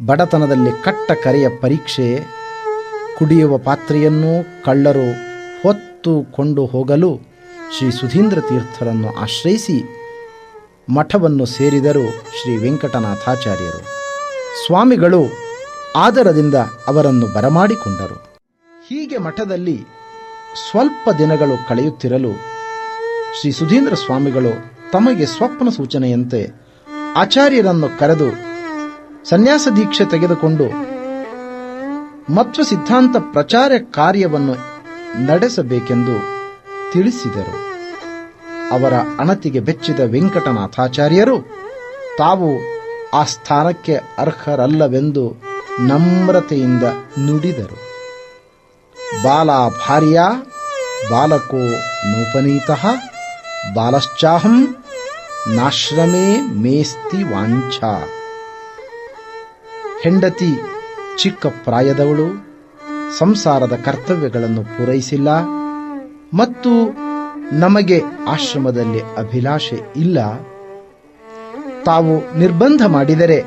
ಬಡತನದಲ್ಲಿ ಕಟ್ಟ ಕರೆಯ ಪರೀಕ್ಷೆ, ಕುಡಿಯುವ ಪಾತ್ರೆಯನ್ನೂ ಕಳ್ಳರು ಹೊತ್ತು ಕೊಂಡು ಹೋಗಲು ಶ್ರೀ ಸುಧೀಂದ್ರ ತೀರ್ಥರನ್ನು ಆಶ್ರಯಿಸಿ ಮಠವನ್ನು ಸೇರಿದರು ಶ್ರೀ ವೆಂಕಟನಾಥಾಚಾರ್ಯರು. ಸ್ವಾಮಿಗಳು ಆದರದಿಂದ ಅವರನ್ನು ಬರಮಾಡಿಕೊಂಡರು. ಹೀಗೆ ಮಠದಲ್ಲಿ ಸ್ವಲ್ಪ ದಿನಗಳು ಕಳೆಯುತ್ತಿರಲು ಶ್ರೀ ಸುಧೀಂದ್ರ ಸ್ವಾಮಿಗಳು ತಮಗೆ ಸ್ವಪ್ನ ಸೂಚನೆಯಂತೆ ಆಚಾರ್ಯರನ್ನು ಕರೆದು ಸನ್ಯಾಸ ದೀಕ್ಷೆ ತೆಗೆದುಕೊಂಡು ಮತ್ವ ಸಿದ್ಧಾಂತ ಪ್ರಚಾರ ಕಾರ್ಯವನ್ನು ನಡೆಸಬೇಕೆಂದು ತಿಳಿಸಿದರು. ಅವರ ಅಣತಿಗೆ ಬೆಚ್ಚಿದ ವೆಂಕಟನಾಥಾಚಾರ್ಯರು ತಾವು ಆ ಸ್ಥಾನಕ್ಕೆ ಅರ್ಹರಲ್ಲವೆಂದು ನಮ್ರತೆಯಿಂದ ನುಡಿದರು. ಬಾಲಾ ಭಾರ್ಯ ಬಾಲಕೋ ನೋಪನೀತಃ ಬಾಲಶ್ಚಾಹಂ ನಾಶ್ರಮೇ ಮೇಸ್ತಿ ವಾಂಛಾ. ಹೆಂಡತಿ ಚಿಕ್ಕ ಪ್ರಾಯದವಳು, ಸಂಸಾರದ ಕರ್ತವ್ಯಗಳನ್ನು ಪೂರೈಸಿಲ್ಲ ಮತ್ತು ನಮಗೆ ಆಶ್ರಮದಲ್ಲಿ ಅಭಿಲಾಷೆ ಇಲ್ಲ. ತಾವು ನಿರ್ಬಂಧ ಮಾಡಿದರೆ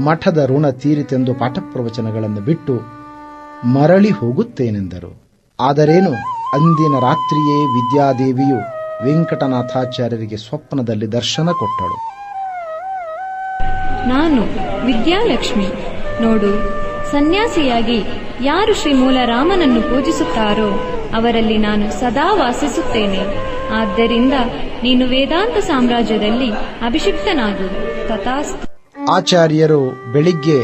ಮಠದ ಋಣ ತೀರಿತೆಂದು ಪಾಠ ಪ್ರವಚನಗಳನ್ನು ಬಿಟ್ಟು ಮರಳಿ ಹೋಗುತ್ತೇನೆಂದರು. ಆದರೇನು, ಅಂದಿನ ರಾತ್ರಿಯೇ ವಿದ್ಯಾದೇವಿಯು ವೆಂಕಟನಾಥಾಚಾರ್ಯರಿಗೆ ಸ್ವಪ್ನದಲ್ಲಿ ದರ್ಶನ ಕೊಟ್ಟಳು. ನಾನು ವಿದ್ಯಾಲಕ್ಷ್ಮಿ. ನೋಡು, ಸನ್ಯಾಸಿಯಾಗಿ ಯಾರು ಶ್ರೀ ಮೂಲರಾಮನನ್ನು ಪೂಜಿಸುತ್ತಾರೋ ಅವರಲ್ಲಿ ನಾನು ಸದಾ ವಾಸಿಸುತ್ತೇನೆ. ಆದ್ದರಿಂದ ನೀನು ವೇದಾಂತ ಸಾಮ್ರಾಜ್ಯದಲ್ಲಿ ಅಭಿಷಿಕ್ತನಾಗು. ತಥಾಸ್ತು. ಆಚಾರ್ಯರು ಬೆಳಿಗ್ಗೆ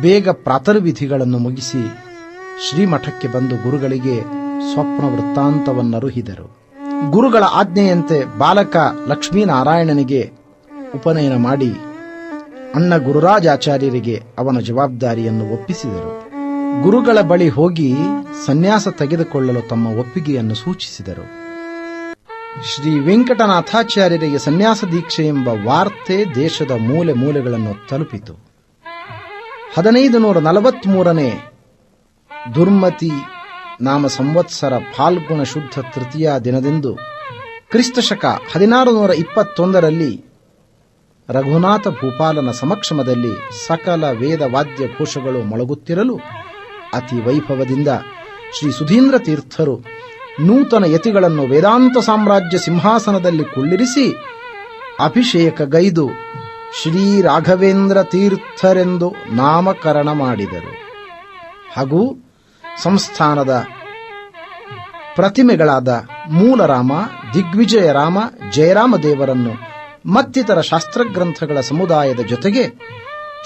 ಬೇಗ ಪ್ರಾತರ್ವಿಧಿಗಳನ್ನು ಮುಗಿಸಿ ಶ್ರೀಮಠಕ್ಕೆ ಬಂದು ಗುರುಗಳಿಗೆ ಸ್ವಪ್ನ ವೃತ್ತಾಂತವನ್ನರುಹಿದರು. ಗುರುಗಳ ಆಜ್ಞೆಯಂತೆ ಬಾಲಕ ಲಕ್ಷ್ಮೀನಾರಾಯಣನಿಗೆ ಉಪನಯನ ಮಾಡಿ ಅಣ್ಣ ಗುರುರಾಜಾಚಾರ್ಯರಿಗೆ ಅವನ ಜವಾಬ್ದಾರಿಯನ್ನು ಒಪ್ಪಿಸಿದರು. ಗುರುಗಳ ಬಳಿ ಹೋಗಿ ಸನ್ಯಾಸ ತೆಗೆದುಕೊಳ್ಳಲು ತಮ್ಮ ಒಪ್ಪಿಗೆಯನ್ನು ಸೂಚಿಸಿದರು. ಶ್ರೀ ವೆಂಕಟನಾಥಾಚಾರ್ಯರಿಗೆ ಸನ್ಯಾಸ ದೀಕ್ಷೆ ಎಂಬ ವಾರ್ತೆ ದೇಶದ ಮೂಲೆ ಮೂಲೆಗಳನ್ನು ತಲುಪಿತು. 1543ನೇ ದುರ್ಮತಿ ನಾಮ ಸಂವತ್ಸರ ಫಾಲ್ಗುಣ ಶುದ್ಧ ತೃತೀಯ ದಿನದಂದು ಕ್ರಿಸ್ತಶಕ 1621ರಲ್ಲಿ ರಘುನಾಥ ಭೂಪಾಲನ ಸಮಕ್ಷಮದಲ್ಲಿ ಸಕಲ ವೇದ ವಾದ್ಯ ಘೋಷಗಳು ಮೊಳಗುತ್ತಿರಲು ಅತಿ ವೈಭವದಿಂದ ಶ್ರೀ ಸುಧೀಂದ್ರ ತೀರ್ಥರು ನೂತನ ಯತಿಗಳನ್ನು ವೇದಾಂತ ಸಾಮ್ರಾಜ್ಯ ಸಿಂಹಾಸನದಲ್ಲಿ ಕುಳ್ಳಿರಿಸಿ ಅಭಿಷೇಕಗೈದು ಶ್ರೀ ರಾಘವೇಂದ್ರ ತೀರ್ಥರೆಂದು ನಾಮಕರಣ ಮಾಡಿದರು. ಹಾಗೂ ಸಂಸ್ಥಾನದ ಪ್ರತಿಮೆಗಳಾದ ಮೂಲರಾಮ, ದಿಗ್ವಿಜಯರಾಮ, ಜಯರಾಮ ದೇವರನ್ನು ಮತ್ತಿತರ ಶಾಸ್ತ್ರಗ್ರಂಥಗಳ ಸಮುದಾಯದ ಜೊತೆಗೆ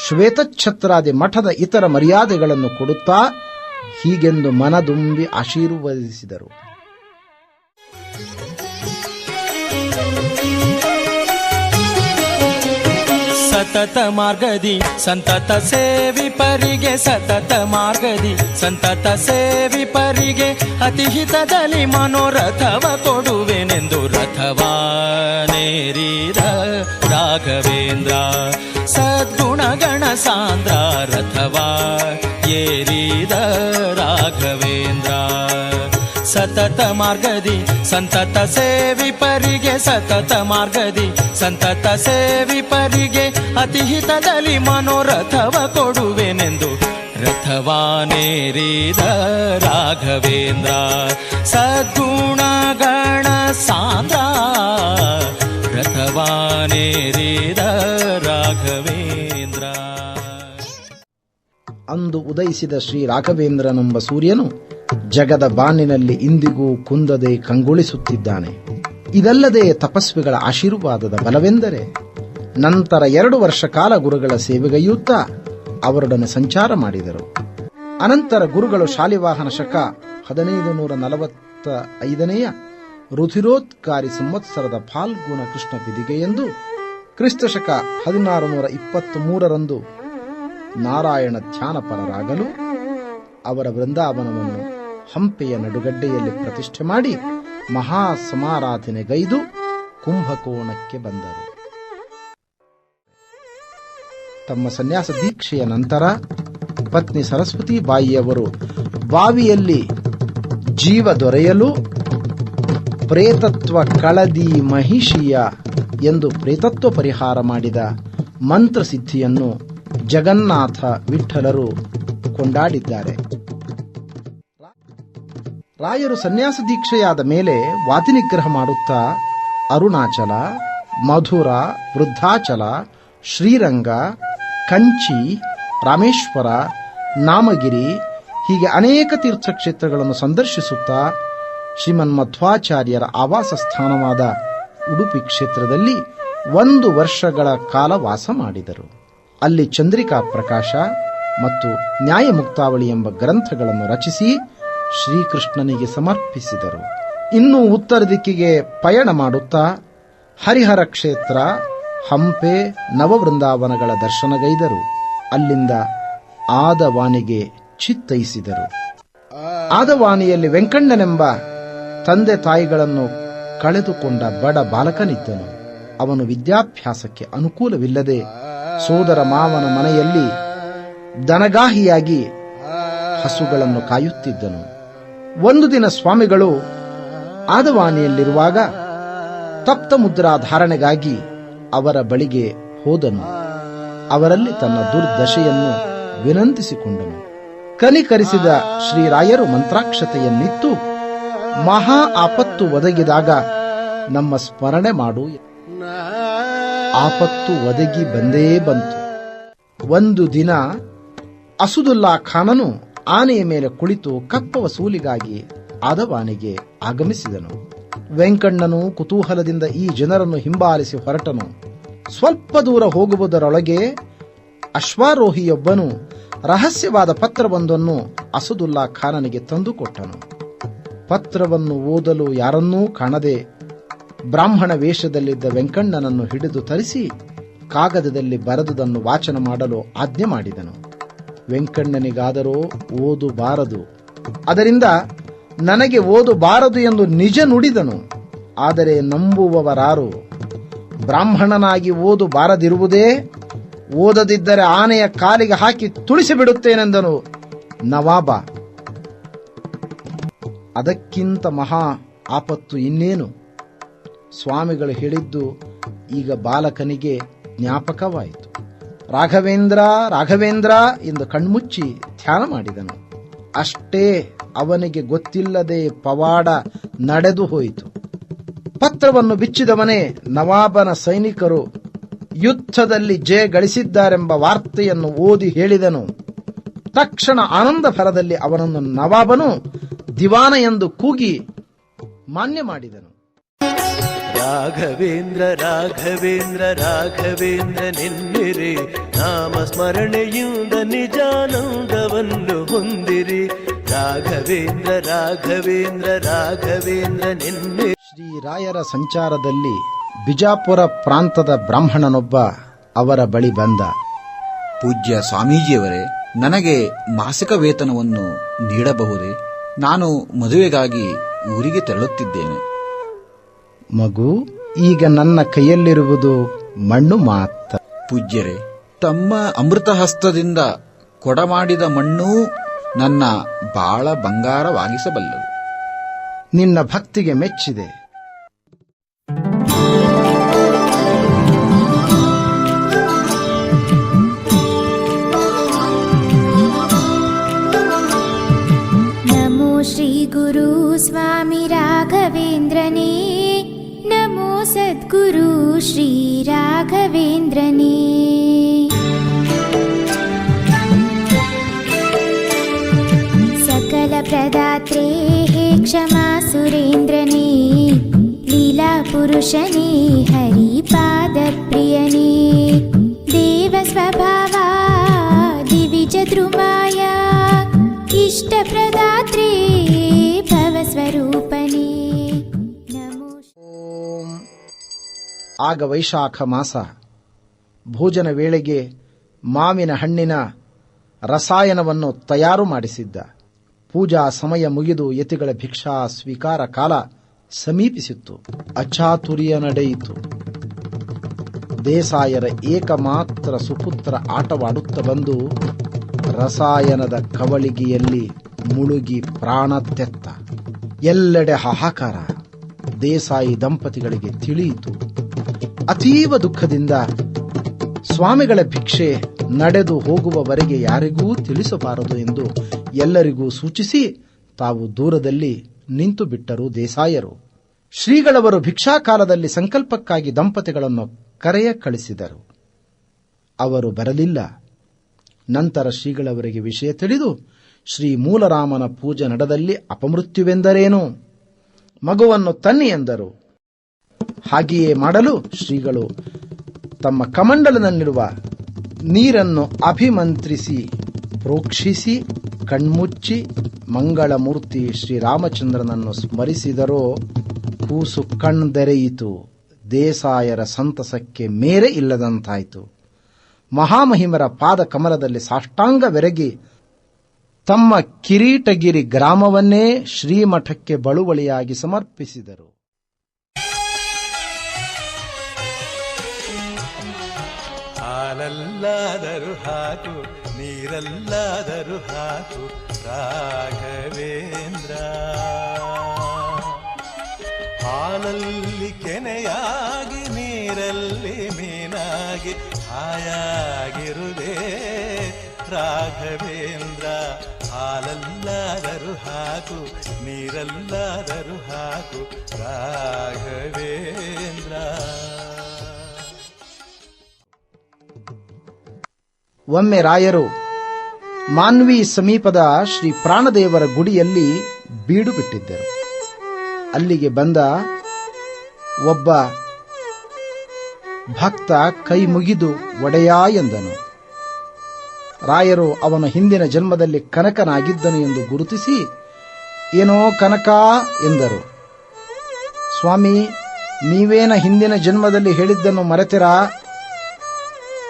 ಶ್ವೇತಛತ್ರಾದಿ ಮಠದ ಇತರ ಮರ್ಯಾದೆಗಳನ್ನು ಕೊಡುತ್ತಾ ಹೀಗೆಂದು ಮನದುಂಬಿ ಆಶೀರ್ವದಿಸಿದರು. ಸತತ ಮಾರ್ಗದಿ ಸಂತತ ಸೇವಿಪರಿಗೆ, ಸತತ ಮಾರ್ಗದಿ ಸಂತತ ಸೇವಿಪರಿಗೆ ಅತಿಹಿತದಲ್ಲಿ ಮನೋರಥವ ಕೊಡುವೆನೆಂದು ರಥವಾನೇರಿದ ರಾಘವೇಂದ್ರ ಸದ್ಗುಣಗಣ ಸಾಂದ್ರ ರಥವಾ ಏರಿದ ರಾಘವೇಂದ್ರ. ಸತತ ಮಾರ್ಗದಿ ಸಂತತ ಸೇವಿಪರಿಗೆ, ಸತತ ಮಾರ್ಗದಿ ಸಂತತ ಸೇವಿಪರಿಗೆ ಅತಿಹಿತದಲ್ಲಿ ಮನೋರಥವ ಕೊಡುವೆನೆಂದು ರಥವಾನೇರಿದ ರಾಘವೇಂದ್ರ ಸದ್ಗುಣಗಣ ಸಾಂದ್ರ ರಥವಾನೇರಿದ ರಾಘವೇಂದ್ರ. ಅಂದು ಉದಯಿಸಿದ ಶ್ರೀ ರಾಘವೇಂದ್ರನೆಂಬ ಸೂರ್ಯನು ಜಗದ ಬಾನಿನಲ್ಲಿ ಇಂದಿಗೂ ಕುಂದದೆ ಕಂಗೊಳಿಸುತ್ತಿದ್ದಾನೆ. ಇದಲ್ಲದೆ ತಪಸ್ವಿಗಳ ಆಶೀರ್ವಾದದ ಬಲವೆಂದರೆ ನಂತರ 2 ವರ್ಷ ಕಾಲ ಗುರುಗಳ ಸೇವೆಗೈಯುತ್ತಾ ಅವರೊಡನೆ ಸಂಚಾರ ಮಾಡಿದರು. ಅನಂತರ ಗುರುಗಳು ಶಾಲಿವಾಹನ ಶಕ 1545ನೇ ರುಧಿರೋತ್ಕಾರಿ ಸಂವತ್ಸರದ ಫಾಲ್ಗುಣ ಕೃಷ್ಣ ಬಿದಿಗೆಯೆಂದು ಕ್ರಿಸ್ತಶಕ 1623ರಂದು ನಾರಾಯಣ ಧ್ಯಾನಪರರಾಗಲು ಅವರ ವೃಂದಾವನವನ್ನು ಹಂಪೆಯ ನಡುಗಡ್ಡೆಯಲ್ಲಿ ಪ್ರತಿಷ್ಠೆ ಮಾಡಿ ಮಹಾ ಸಮಾರಾಧನೆಗೈದು ಕುಂಭಕೋಣಕ್ಕೆ ಬಂದರು. ತಮ್ಮ ಸನ್ಯಾಸ ದೀಕ್ಷೆಯ ನಂತರ ಪತ್ನಿ ಸರಸ್ವತಿ ಬಾಯಿಯವರು ಬಾವಿಯಲ್ಲಿ ಜೀವ ದೊರೆಯಲು ಪ್ರೇತತ್ವ ಕಳದಿ ಮಹಿಷಿಯ ಎಂದು ಪ್ರೇತತ್ವ ಪರಿಹಾರ ಮಾಡಿದ ಮಂತ್ರಸಿದ್ಧಿಯನ್ನು ಜಗನ್ನಾಥ ವಿಠಲರು ಕೊಂಡಾಡಿದ್ದಾರೆ. ರಾಯರು ಸನ್ಯಾಸ ದೀಕ್ಷೆಯಾದ ಮೇಲೆ ವಾತಿನಿಗ್ರಹ ಮಾಡುತ್ತಾ ಅರುಣಾಚಲ, ಮಧುರ, ವೃದ್ಧಾಚಲ, ಶ್ರೀರಂಗ, ಕಂಚಿ, ರಾಮೇಶ್ವರ, ನಾಮಗಿರಿ ಹೀಗೆ ಅನೇಕ ತೀರ್ಥಕ್ಷೇತ್ರಗಳನ್ನು ಸಂದರ್ಶಿಸುತ್ತಾ ಶ್ರೀಮನ್ಮಧ್ವಾಚಾರ್ಯರ ಆವಾಸ ಸ್ಥಾನವಾದ ಉಡುಪಿ ಕ್ಷೇತ್ರದಲ್ಲಿ 1 ವರ್ಷಗಳ ಕಾಲ ವಾಸ ಮಾಡಿದರು. ಅಲ್ಲಿ ಚಂದ್ರಿಕಾ ಪ್ರಕಾಶ ಮತ್ತು ನ್ಯಾಯಮುಕ್ತಾವಳಿ ಎಂಬ ಗ್ರಂಥಗಳನ್ನು ರಚಿಸಿ ಶ್ರೀಕೃಷ್ಣನಿಗೆ ಸಮರ್ಪಿಸಿದರು. ಇನ್ನು ಉತ್ತರ ದಿಕ್ಕಿಗೆ ಪಯಣ ಮಾಡುತ್ತಾ ಹರಿಹರ ಕ್ಷೇತ್ರ, ಹಂಪೆ, ನವವೃಂದಾವನಗಳ ದರ್ಶನಗೈದರು. ಅಲ್ಲಿಂದ ಆದವಾನಿಗೆ ಚಿತ್ತೈಸಿದರು. ಆದವಾನಿಯಲ್ಲಿ ವೆಂಕಣ್ಣನೆಂಬ ತಂದೆ ತಾಯಿಗಳನ್ನು ಕಳೆದುಕೊಂಡ ಬಡ ಬಾಲಕನಿದ್ದನು. ಅವನು ವಿದ್ಯಾಭ್ಯಾಸಕ್ಕೆ ಅನುಕೂಲವಿಲ್ಲದೆ ಸೋದರ ಮಾವನ ಮನೆಯಲ್ಲಿ ದನಗಾಹಿಯಾಗಿ ಹಸುಗಳನ್ನು ಕಾಯುತ್ತಿದ್ದನು. ಒಂದು ದಿನ ಸ್ವಾಮಿಗಳು ಆದವಾನಿಯಲ್ಲಿರುವಾಗ ತಪ್ತ ಮುದ್ರಾ ಧಾರಣೆಗಾಗಿ ಅವರ ಬಳಿಗೆ ಹೋದನು. ಅವರಲ್ಲಿ ತನ್ನ ದುರ್ದಶೆಯನ್ನು ವಿನಂತಿಸಿಕೊಂಡನು. ಕನಿಕರಿಸಿದ ಶ್ರೀರಾಯರು ಮಂತ್ರಾಕ್ಷತೆಯನ್ನಿತ್ತು, ಮಹಾ ಆಪತ್ತು ಒದಗಿದಾಗ ನಮ್ಮ ಸ್ಮರಣೆ ಮಾಡು. ಆಪತ್ತು ಒದಗಿ ಬಂದೇ ಬಂತು. ಒಂದು ದಿನ ಅಸುದುಲ್ಲಾ ಖಾನನು ಆನೆಯ ಮೇಲೆ ಕುಳಿತು ಕಪ್ಪ ವಸೂಲಿಗಾಗಿ ಆದವಾನಿಗೆ ಆಗಮಿಸಿದನು. ವೆಂಕಣ್ಣನು ಕುತೂಹಲದಿಂದ ಈ ಜನರನ್ನು ಹಿಂಬಾಲಿಸಿ ಹೊರಟನು. ಸ್ವಲ್ಪ ದೂರ ಹೋಗುವುದರೊಳಗೆ ಅಶ್ವಾರೋಹಿಯೊಬ್ಬನು ರಹಸ್ಯವಾದ ಪತ್ರವೊಂದನ್ನು ಅಸುದುಲ್ಲಾ ಖಾನನಿಗೆ ತಂದುಕೊಟ್ಟನು. ಪತ್ರವನ್ನು ಓದಲು ಯಾರನ್ನೂ ಕಾಣದೆ ಬ್ರಾಹ್ಮಣ ವೇಷದಲ್ಲಿದ್ದ ವೆಂಕಣ್ಣನನ್ನು ಹಿಡಿದು ತರಿಸಿ ಕಾಗದದಲ್ಲಿ ಬರೆದುದನ್ನು ವಾಚನ ಮಾಡಲು ಆಜ್ಞೆ ಮಾಡಿದನು. ವೆಂಕಣ್ಣನಿಗಾದರೋ ಓದು ಬಾರದು, ಅದರಿಂದ ನನಗೆ ಓದು ಬಾರದು ಎಂದು ನಿಜ ನುಡಿದನು. ಆದರೆ ನಂಬುವವರಾರು? ಬ್ರಾಹ್ಮಣನಾಗಿ ಓದು ಬಾರದಿರುವುದೇ, ಓದದಿದ್ದರೆ ಆನೆಯ ಕಾಲಿಗೆ ಹಾಕಿ ತುಳಿಸಿಬಿಡುತ್ತೇನೆಂದನು ನವಾಬ. ಅದಕ್ಕಿಂತ ಮಹಾ ಆಪತ್ತು ಇನ್ನೇನು? ಸ್ವಾಮಿಗಳು ಹೇಳಿದ್ದು ಈಗ ಬಾಲಕನಿಗೆ ಜ್ಞಾಪಕವಾಯಿತು. ರಾಘವೇಂದ್ರ ರಾಘವೇಂದ್ರ ಎಂದು ಕಣ್ಮುಚ್ಚಿ ಧ್ಯಾನ ಮಾಡಿದನು. ಅಷ್ಟೇ ಅವನಿಗೆ ಗೊತ್ತಿಲ್ಲದೆ ಪವಾಡ ನಡೆದು ಹೋಯಿತು. ಪತ್ರವನ್ನು ಬಿಚ್ಚಿದವನೇ ನವಾಬನ ಸೈನಿಕರು ಯುದ್ಧದಲ್ಲಿ ಜಯ ಗಳಿಸಿದ್ದಾರೆಂಬ ವಾರ್ತೆಯನ್ನು ಓದಿ ಹೇಳಿದನು. ತಕ್ಷಣ ಆನಂದ ಭರದಲ್ಲಿ ಅವನನ್ನು ನವಾಬನು ದಿವಾನ ಎಂದು ಕೂಗಿ ಮಾನ್ಯ ಮಾಡಿದನು. ರಾಘವೇಂದ್ರ ರಾಘವೇಂದ್ರ ರಾಘವೇಂದ್ರ ನೆನ್ನಿರಿ, ನಾಮ ಸ್ಮರಣೆಯಿಂದ ನಿಜಾನಂದವನ್ನು ಹೊಂದಿರಿ. ರಾಘವೇಂದ್ರ ರಾಘವೇಂದ್ರ ರಾಘವೇಂದ್ರ ನೆನ್ನಿರಿ. ಶ್ರೀರಾಯರ ಸಂಚಾರದಲ್ಲಿ ಬಿಜಾಪುರ ಪ್ರಾಂತದ ಬ್ರಾಹ್ಮಣನೊಬ್ಬ ಅವರ ಬಳಿ ಬಂದ. ಪೂಜ್ಯ ಸ್ವಾಮೀಜಿಯವರೇ, ನನಗೆ ಮಾಸಿಕ ವೇತನವನ್ನು ನೀಡಬಹುದೇ? ನಾನು ಮದುವೆಗಾಗಿ ಊರಿಗೆ ತೆರಳುತ್ತಿದ್ದೇನೆ. ಮಗು, ಈಗ ನನ್ನ ಕೈಯಲ್ಲಿರುವುದು ಮಣ್ಣು ಮಾತ್ರ. ಪೂಜ್ಯರೇ, ತಮ್ಮ ಅಮೃತ ಹಸ್ತದಿಂದ ಕೊಡಮಾಡಿದ ಮಣ್ಣೂ ನನ್ನ ಬಾಳ ಬಂಗಾರವಾಗಿಸಬಲ್ಲದು. ನಿನ್ನ ಭಕ್ತಿಗೆ ಮೆಚ್ಚಿದೆ. ನಮೋ ಶ್ರೀ ಗುರು ಸ್ವಾಮಿ ರಾಘವೇಂದ್ರನೇ, ನಮೋ ಸದ್ಗುರು ಶ್ರೀ ರಾಘವೇಂದ್ರನೇ. सकल प्रदात्रे हे क्षमा सुरेन्द्रने, लीला पुरुषने हरिपादप्रियने, देव स्वभावा दिविज द्रुमाया, इष्ट प्रदात्रे भवस्वरूपने. नमो. ಆಗ ವೈಶಾಖ ಮಾಸ. ಭೋಜನ ವೇಳೆಗೆ ಮಾವಿನ ಹಣ್ಣಿನ ರಸಾಯನವನ್ನು ತಯಾರು ಮಾಡಿಸಿದ್ದ. ಪೂಜಾ ಸಮಯ ಮುಗಿದು ಯತಿಗಳ ಭಿಕ್ಷಾ ಸ್ವೀಕಾರ ಕಾಲ ಸಮೀಪಿಸಿತ್ತು. ಅಚಾತುರ್ಯ ನಡೆಯಿತು. ದೇಸಾಯರ ಏಕಮಾತ್ರ ಸುಪುತ್ರ ಆಟವಾಡುತ್ತ ಬಂದು ರಸಾಯನದ ಕವಳಿಗೆಯಲ್ಲಿ ಮುಳುಗಿ ಪ್ರಾಣ ತೆತ್ತ. ಎಲ್ಲೆಡೆ ಹಾಹಾಕಾರ. ದೇಸಾಯಿ ದಂಪತಿಗಳಿಗೆ ತಿಳಿಯಿತು. ಅತೀವ ದುಃಖದಿಂದ ಸ್ವಾಮಿಗಳ ಭಿಕ್ಷೆ ನಡೆದು ಹೋಗುವವರೆಗೆ ಯಾರಿಗೂ ತಿಳಿಸಬಾರದು ಎಂದು ಎಲ್ಲರಿಗೂ ಸೂಚಿಸಿ ತಾವು ದೂರದಲ್ಲಿ ನಿಂತು ಬಿಟ್ಟರು ದೇಸಾಯರು. ಶ್ರೀಗಳವರು ಭಿಕ್ಷಾಕಾಲದಲ್ಲಿ ಸಂಕಲ್ಪಕ್ಕಾಗಿ ದಂಪತಿಗಳನ್ನು ಕರೆಯ ಕಳಿಸಿದರು. ಅವರು ಬರಲಿಲ್ಲ. ನಂತರ ಶ್ರೀಗಳವರಿಗೆ ವಿಷಯ ತಿಳಿದು ಶ್ರೀ ಮೂಲರಾಮನ ಪೂಜೆ ನಡೆದಲ್ಲಿ ಅಪಮೃತ್ಯುವೆಂದರೇನು, ಮಗುವನ್ನು ತನ್ನಿ ಎಂದರು. ಹಾಗೆಯೇ ಮಾಡಲು ಶ್ರೀಗಳು ತಮ್ಮ ಕಮಂಡಲನಲ್ಲಿರುವ ನೀರನ್ನು ಅಭಿಮಂತ್ರಿಸಿ ಪ್ರೋಕ್ಷಿಸಿ ಕಣ್ಮುಚ್ಚಿ ಮಂಗಳಮೂರ್ತಿ ಶ್ರೀರಾಮಚಂದ್ರನನ್ನು ಸ್ಮರಿಸಿದರೋ ಕೂಸು ಕಣ್ದೆರೆಯಿತು. ದೇಸಾಯರ ಸಂತಸಕ್ಕೆ ಮೇರೆ ಇಲ್ಲದಂತಾಯಿತು. ಮಹಾಮಹಿಮರ ಪಾದ ಕಮಲದಲ್ಲಿ ಸಾಷ್ಟಾಂಗವೆರಗಿ ತಮ್ಮ ಕಿರೀಟಗಿರಿ ಗ್ರಾಮವನ್ನೇ ಶ್ರೀಮಠಕ್ಕೆ ಬಳುವಳಿಯಾಗಿ ಸಮರ್ಪಿಸಿದರು. ಹಾಲಲ್ಲಾದರೂ ಹಾಕು, ನೀರಲ್ಲಾದರೂ ಹಾಕು ರಾಘವೇಂದ್ರ. ಹಾಲಲ್ಲಿ ಕೆನೆಯಾಗಿ, ನೀರಲ್ಲಿ ಮೀನಾಗಿ ಹಾಯಾಗಿರುವೆ ರಾಘವೇಂದ್ರ. ಹಾಲಲ್ಲಾದರೂ ಹಾಕು, ನೀರಲ್ಲಾದರೂ ಹಾಕು ರಾಘವೇಂದ್ರ. ಒಮ್ಮೆ ರಾಯರು ಮಾನ್ವಿ ಸಮೀಪದ ಶ್ರೀ ಪ್ರಾಣದೇವರ ಗುಡಿಯಲ್ಲಿ ಬೀಡು ಬಿಟ್ಟಿದ್ದರು. ಅಲ್ಲಿಗೆ ಬಂದ ಒಬ್ಬ ಭಕ್ತ ಕೈ ಮುಗಿದು ಒಡೆಯ ಎಂದನು. ರಾಯರು ಅವನ ಹಿಂದಿನ ಜನ್ಮದಲ್ಲಿ ಕನಕನಾಗಿದ್ದನು ಎಂದು ಗುರುತಿಸಿ, ಏನೋ ಕನಕ ಎಂದರು. ಸ್ವಾಮಿ, ನೀವೇನ ಹಿಂದಿನ ಜನ್ಮದಲ್ಲಿ ಹೇಳಿದ್ದನ್ನು ಮರೆತಿರಾ?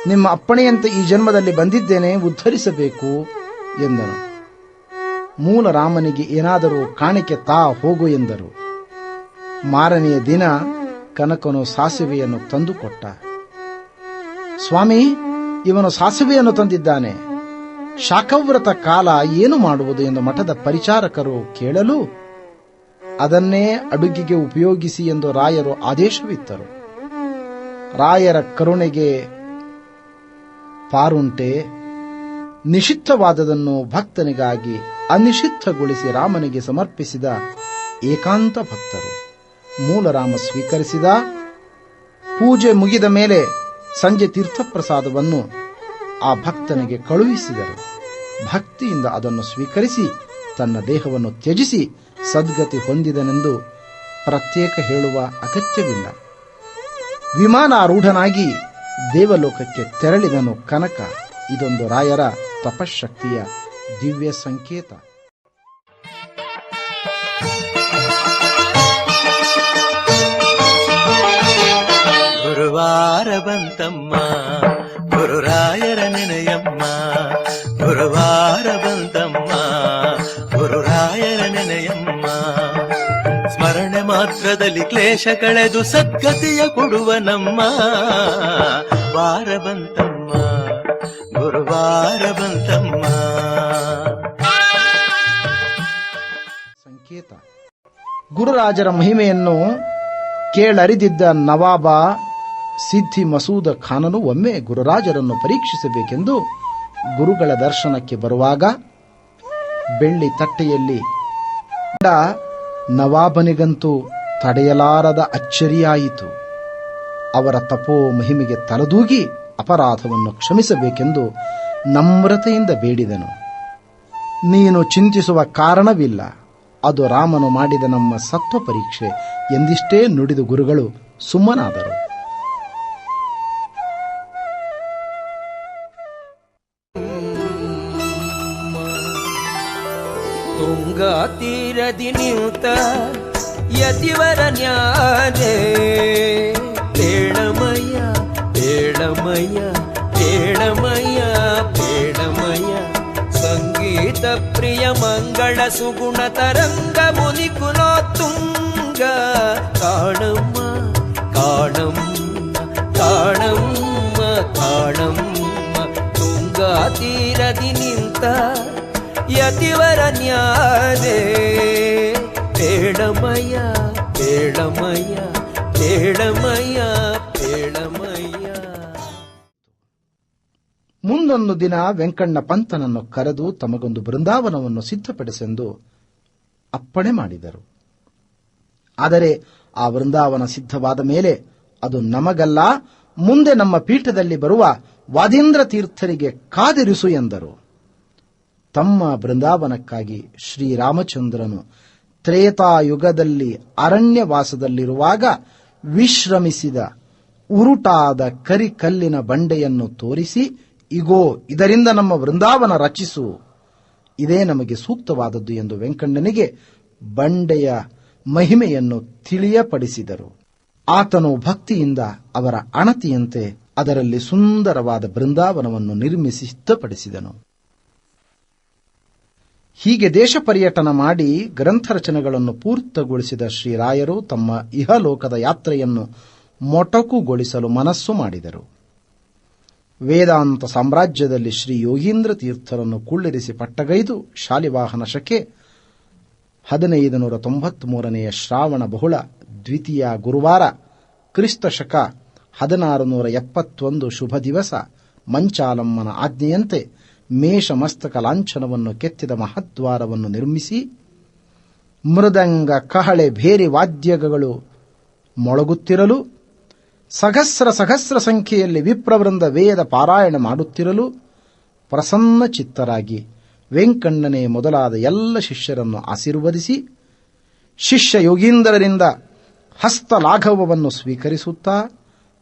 ನಿಮ್ಮ ಅಪ್ಪಣೆಯಂತೆ ಈ ಜನ್ಮದಲ್ಲಿ ಬಂದಿದ್ದೇನೆ, ಉದ್ಧರಿಸಬೇಕು ಎಂದನು. ಮೂಲ ರಾಮನಿಗೆ ಏನಾದರೂ ಕಾಣಿಕೆ ತಾ ಹೋಗು ಎಂದರು. ಮಾರನೆಯ ದಿನ ಕನಕನು ಸಾಸಿವೆಯನ್ನು ತಂದುಕೊಟ್ಟ. ಸ್ವಾಮಿ, ಇವನು ಸಾಸಿವೆಯನ್ನು ತಂದಿದ್ದಾನೆ, ಶಾಖವ್ರತ ಕಾಲ ಏನು ಮಾಡುವುದು ಎಂದು ಮಠದ ಪರಿಚಾರಕರು ಕೇಳಲು ಅದನ್ನೇ ಅಡುಗೆಗೆ ಉಪಯೋಗಿಸಿ ಎಂದು ರಾಯರು ಆದೇಶವಿತ್ತರು. ರಾಯರ ಕರುಣೆಗೆ ಪಾರುಂಟೆ. ನಿಷಿದ್ಧವಾದದನ್ನು ಭಕ್ತನಿಗಾಗಿ ಅನಿಷಿದ್ಧಗೊಳಿಸಿ ರಾಮನಿಗೆ ಸಮರ್ಪಿಸಿದ ಏಕಾಂತ ಭಕ್ತರು. ಮೂಲರಾಮ ಸ್ವೀಕರಿಸಿದ. ಪೂಜೆ ಮುಗಿದ ಮೇಲೆ ಸಂಜೆ ತೀರ್ಥಪ್ರಸಾದವನ್ನು ಆ ಭಕ್ತನಿಗೆ ಕಳುಹಿಸಿದರು. ಭಕ್ತಿಯಿಂದ ಅದನ್ನು ಸ್ವೀಕರಿಸಿ ತನ್ನ ದೇಹವನ್ನು ತ್ಯಜಿಸಿ ಸದ್ಗತಿ ಹೊಂದಿದನೆಂದು ಪ್ರತ್ಯೇಕ ಹೇಳುವ ಅಗತ್ಯವಿಲ್ಲ. ವಿಮಾನಾರೂಢನಾಗಿ ದೇವಲೋಕಕ್ಕೆ ತೆರಳಿದನು ಕನಕ. ಇದೊಂದು ರಾಯರ ತಪಶಕ್ತಿಯ ದಿವ್ಯ ಸಂಕೇತ. ಗುರುವಾರ ಬಂತಮ್ಮ, ಗುರುರಾಯರ ನೆನೆಯಮ್ಮ. ಗುರುವಾರ ಬಂತಮ್ಮ, ಗುರುರಾಯರ ನೆನೆಯಮ್ಮ. ಸ್ಮರಣೆ ಮಾತ್ರದಲ್ಲಿ ಕ್ಲೇಶ ಕಳೆದು ಸದ್ಗತಿಯ ಕೊಡುವ ನಮ್ಮ ವಾರ ಬಂತಮ್ಮ, ಗುರುವಾರ ಬಂತಮ್ಮ. ಸಂಕೇತ. ಗುರುರಾಜರ ಮಹಿಮೆಯನ್ನು ಕೇಳರಿದಿದ್ದ ನವಾಬ ಸಿದ್ಧಿ ಮಸೂದ ಖಾನನು ಒಮ್ಮೆ ಗುರುರಾಜರನ್ನು ಪರೀಕ್ಷಿಸಬೇಕೆಂದು ಗುರುಗಳ ದರ್ಶನಕ್ಕೆ ಬರುವಾಗ ಬೆಳ್ಳಿ ತಟ್ಟೆಯಲ್ಲಿ ನವಾಬನಿಗಂತೂ ತಡೆಯಲಾರದ ಅಚ್ಚರಿಯಾಯಿತು. ಅವರ ತಪೋ ಮಹಿಮೆಗೆ ತಲೆದೂಗಿ ಅಪರಾಧವನ್ನು ಕ್ಷಮಿಸಬೇಕೆಂದು ನಮ್ರತೆಯಿಂದ ಬೇಡಿದನು. ನೀನು ಚಿಂತಿಸುವ ಕಾರಣವಿಲ್ಲ, ಅದು ರಾಮನು ಮಾಡಿದ ನಮ್ಮ ಸತ್ವ ಪರೀಕ್ಷೆ ಎಂದಿಷ್ಟೇ ನುಡಿದು ಗುರುಗಳು ಸುಮ್ಮನಾದರು. ತುಂಗಾ ತೀರದಿ ನಿಂತ ಯತಿವರ ನ್ಯಾರೆ ಪೇಡಮಯ್ಯ ಪೇಡಮಯ್ಯ ಪೇಡಮಯ್ಯ ಪೇಡಮಯ್ಯ. ಸಂಗೀತ ಪ್ರಿಯ ಮಂಗಳ ಸುಗುಣ ತರಂಗ ಮುನಿ ಕುಲೋತ್ತುಂಗ ಕಾಣಮ್ಮ ಕಾಣಮ್ಮ ಕಾಣಮ್ಮ ಕಾಣಮ್ಮ. ತುಂಗಾ ತೀರದಿ ನಿಂತ ಯತಿವರ ನ್ಯಾರೆ ಪೇಡಮಯ್ಯ ಪೇಡಮಯ್ಯ ಪೇಡಮಯ್ಯ ಪೇಡಮಯ್ಯ. ಮುಂದೊಂದು ದಿನ ವೆಂಕಣ್ಣ ಪಂತನನ್ನು ಕರೆದು ತಮಗೊಂದು ಬೃಂದಾವನವನ್ನು ಸಿದ್ಧಪಡಿಸೆಂದು ಅಪ್ಪಣೆ ಮಾಡಿದರು. ಆದರೆ ಆ ವೃಂದಾವನ ಸಿದ್ಧವಾದ ಮೇಲೆ ಅದು ನಮಗಲ್ಲ, ಮುಂದೆ ನಮ್ಮ ಪೀಠದಲ್ಲಿ ಬರುವ ವಾದೀಂದ್ರ ತೀರ್ಥರಿಗೆ ಕಾದಿರಿಸು ಎಂದರು. ತಮ್ಮ ಬೃಂದಾವನಕ್ಕಾಗಿ ಶ್ರೀರಾಮಚಂದ್ರನು ತ್ರೇತಾಯುಗದಲ್ಲಿ ಅರಣ್ಯವಾಸದಲ್ಲಿರುವಾಗ ವಿಶ್ರಮಿಸಿದ ಉರುಟಾದ ಕರಿಕಲ್ಲಿನ ಬಂಡೆಯನ್ನು ತೋರಿಸಿ, ಇಗೋ ಇದರಿಂದ ನಮ್ಮ ವೃಂದಾವನ ರಚಿಸು, ಇದೇ ನಮಗೆ ಸೂಕ್ತವಾದದ್ದು ಎಂದು ವೆಂಕಣ್ಣನಿಗೆ ಬಂಡೆಯ ಮಹಿಮೆಯನ್ನು ತಿಳಿಯಪಡಿಸಿದರು. ಆತನು ಭಕ್ತಿಯಿಂದ ಅವರ ಅಣತಿಯಂತೆ ಅದರಲ್ಲಿ ಸುಂದರವಾದ ಬೃಂದಾವನವನ್ನು ನಿರ್ಮಿಸಿ ಸಿದ್ಧಪಡಿಸಿದನು. ಹೀಗೆ ದೇಶ ಪರ್ಯಟನ ಮಾಡಿ ಗ್ರಂಥರಚನೆಗಳನ್ನು ಪೂರ್ತಿಗೊಳಿಸಿದ ಶ್ರೀರಾಯರು ತಮ್ಮ ಇಹಲೋಕದ ಯಾತ್ರೆಯನ್ನು ಮೊಟಕುಗೊಳಿಸಲು ಮನಸ್ಸು ಮಾಡಿದರು. ವೇದಾಂತ ಸಾಮ್ರಾಜ್ಯದಲ್ಲಿ ಶ್ರೀ ಯೋಗೀಂದ್ರ ತೀರ್ಥರನ್ನು ಕುಳ್ಳಿರಿಸಿ ಪಟ್ಟಗೈದು ಶಾಲಿವಾಹನ ಶಕೆ 1593 ಶ್ರಾವಣ ಬಹುಳ ದ್ವಿತೀಯ ಗುರುವಾರ ಕ್ರಿಸ್ತ ಶಕ 1671 ಶುಭ ದಿವಸ ಮಂಚಾಲಮ್ಮನ ಆಜ್ಞೆಯಂತೆ ಮೇಷ ಮಸ್ತಕ ಲಾಂಛನವನ್ನು ಕೆತ್ತಿದ ಮಹದ್ವಾರವನ್ನು ನಿರ್ಮಿಸಿ, ಮೃದಂಗ ಕಹಳೆ ಭೇರಿ ವಾದ್ಯಗಳು ಮೊಳಗುತ್ತಿರಲು, ಸಹಸ್ರ ಸಂಖ್ಯೆಯಲ್ಲಿ ವಿಪ್ರವೃಂದ ವೇದ ಪಾರಾಯಣ ಮಾಡುತ್ತಿರಲು ಪ್ರಸನ್ನ ಚಿತ್ತರಾಗಿ ವೆಂಕಣ್ಣನೇ ಮೊದಲಾದ ಎಲ್ಲ ಶಿಷ್ಯರನ್ನು ಆಶೀರ್ವದಿಸಿ, ಶಿಷ್ಯ ಯೋಗೀಂದ್ರರಿಂದ ಹಸ್ತಲಾಘವವನ್ನು ಸ್ವೀಕರಿಸುತ್ತಾ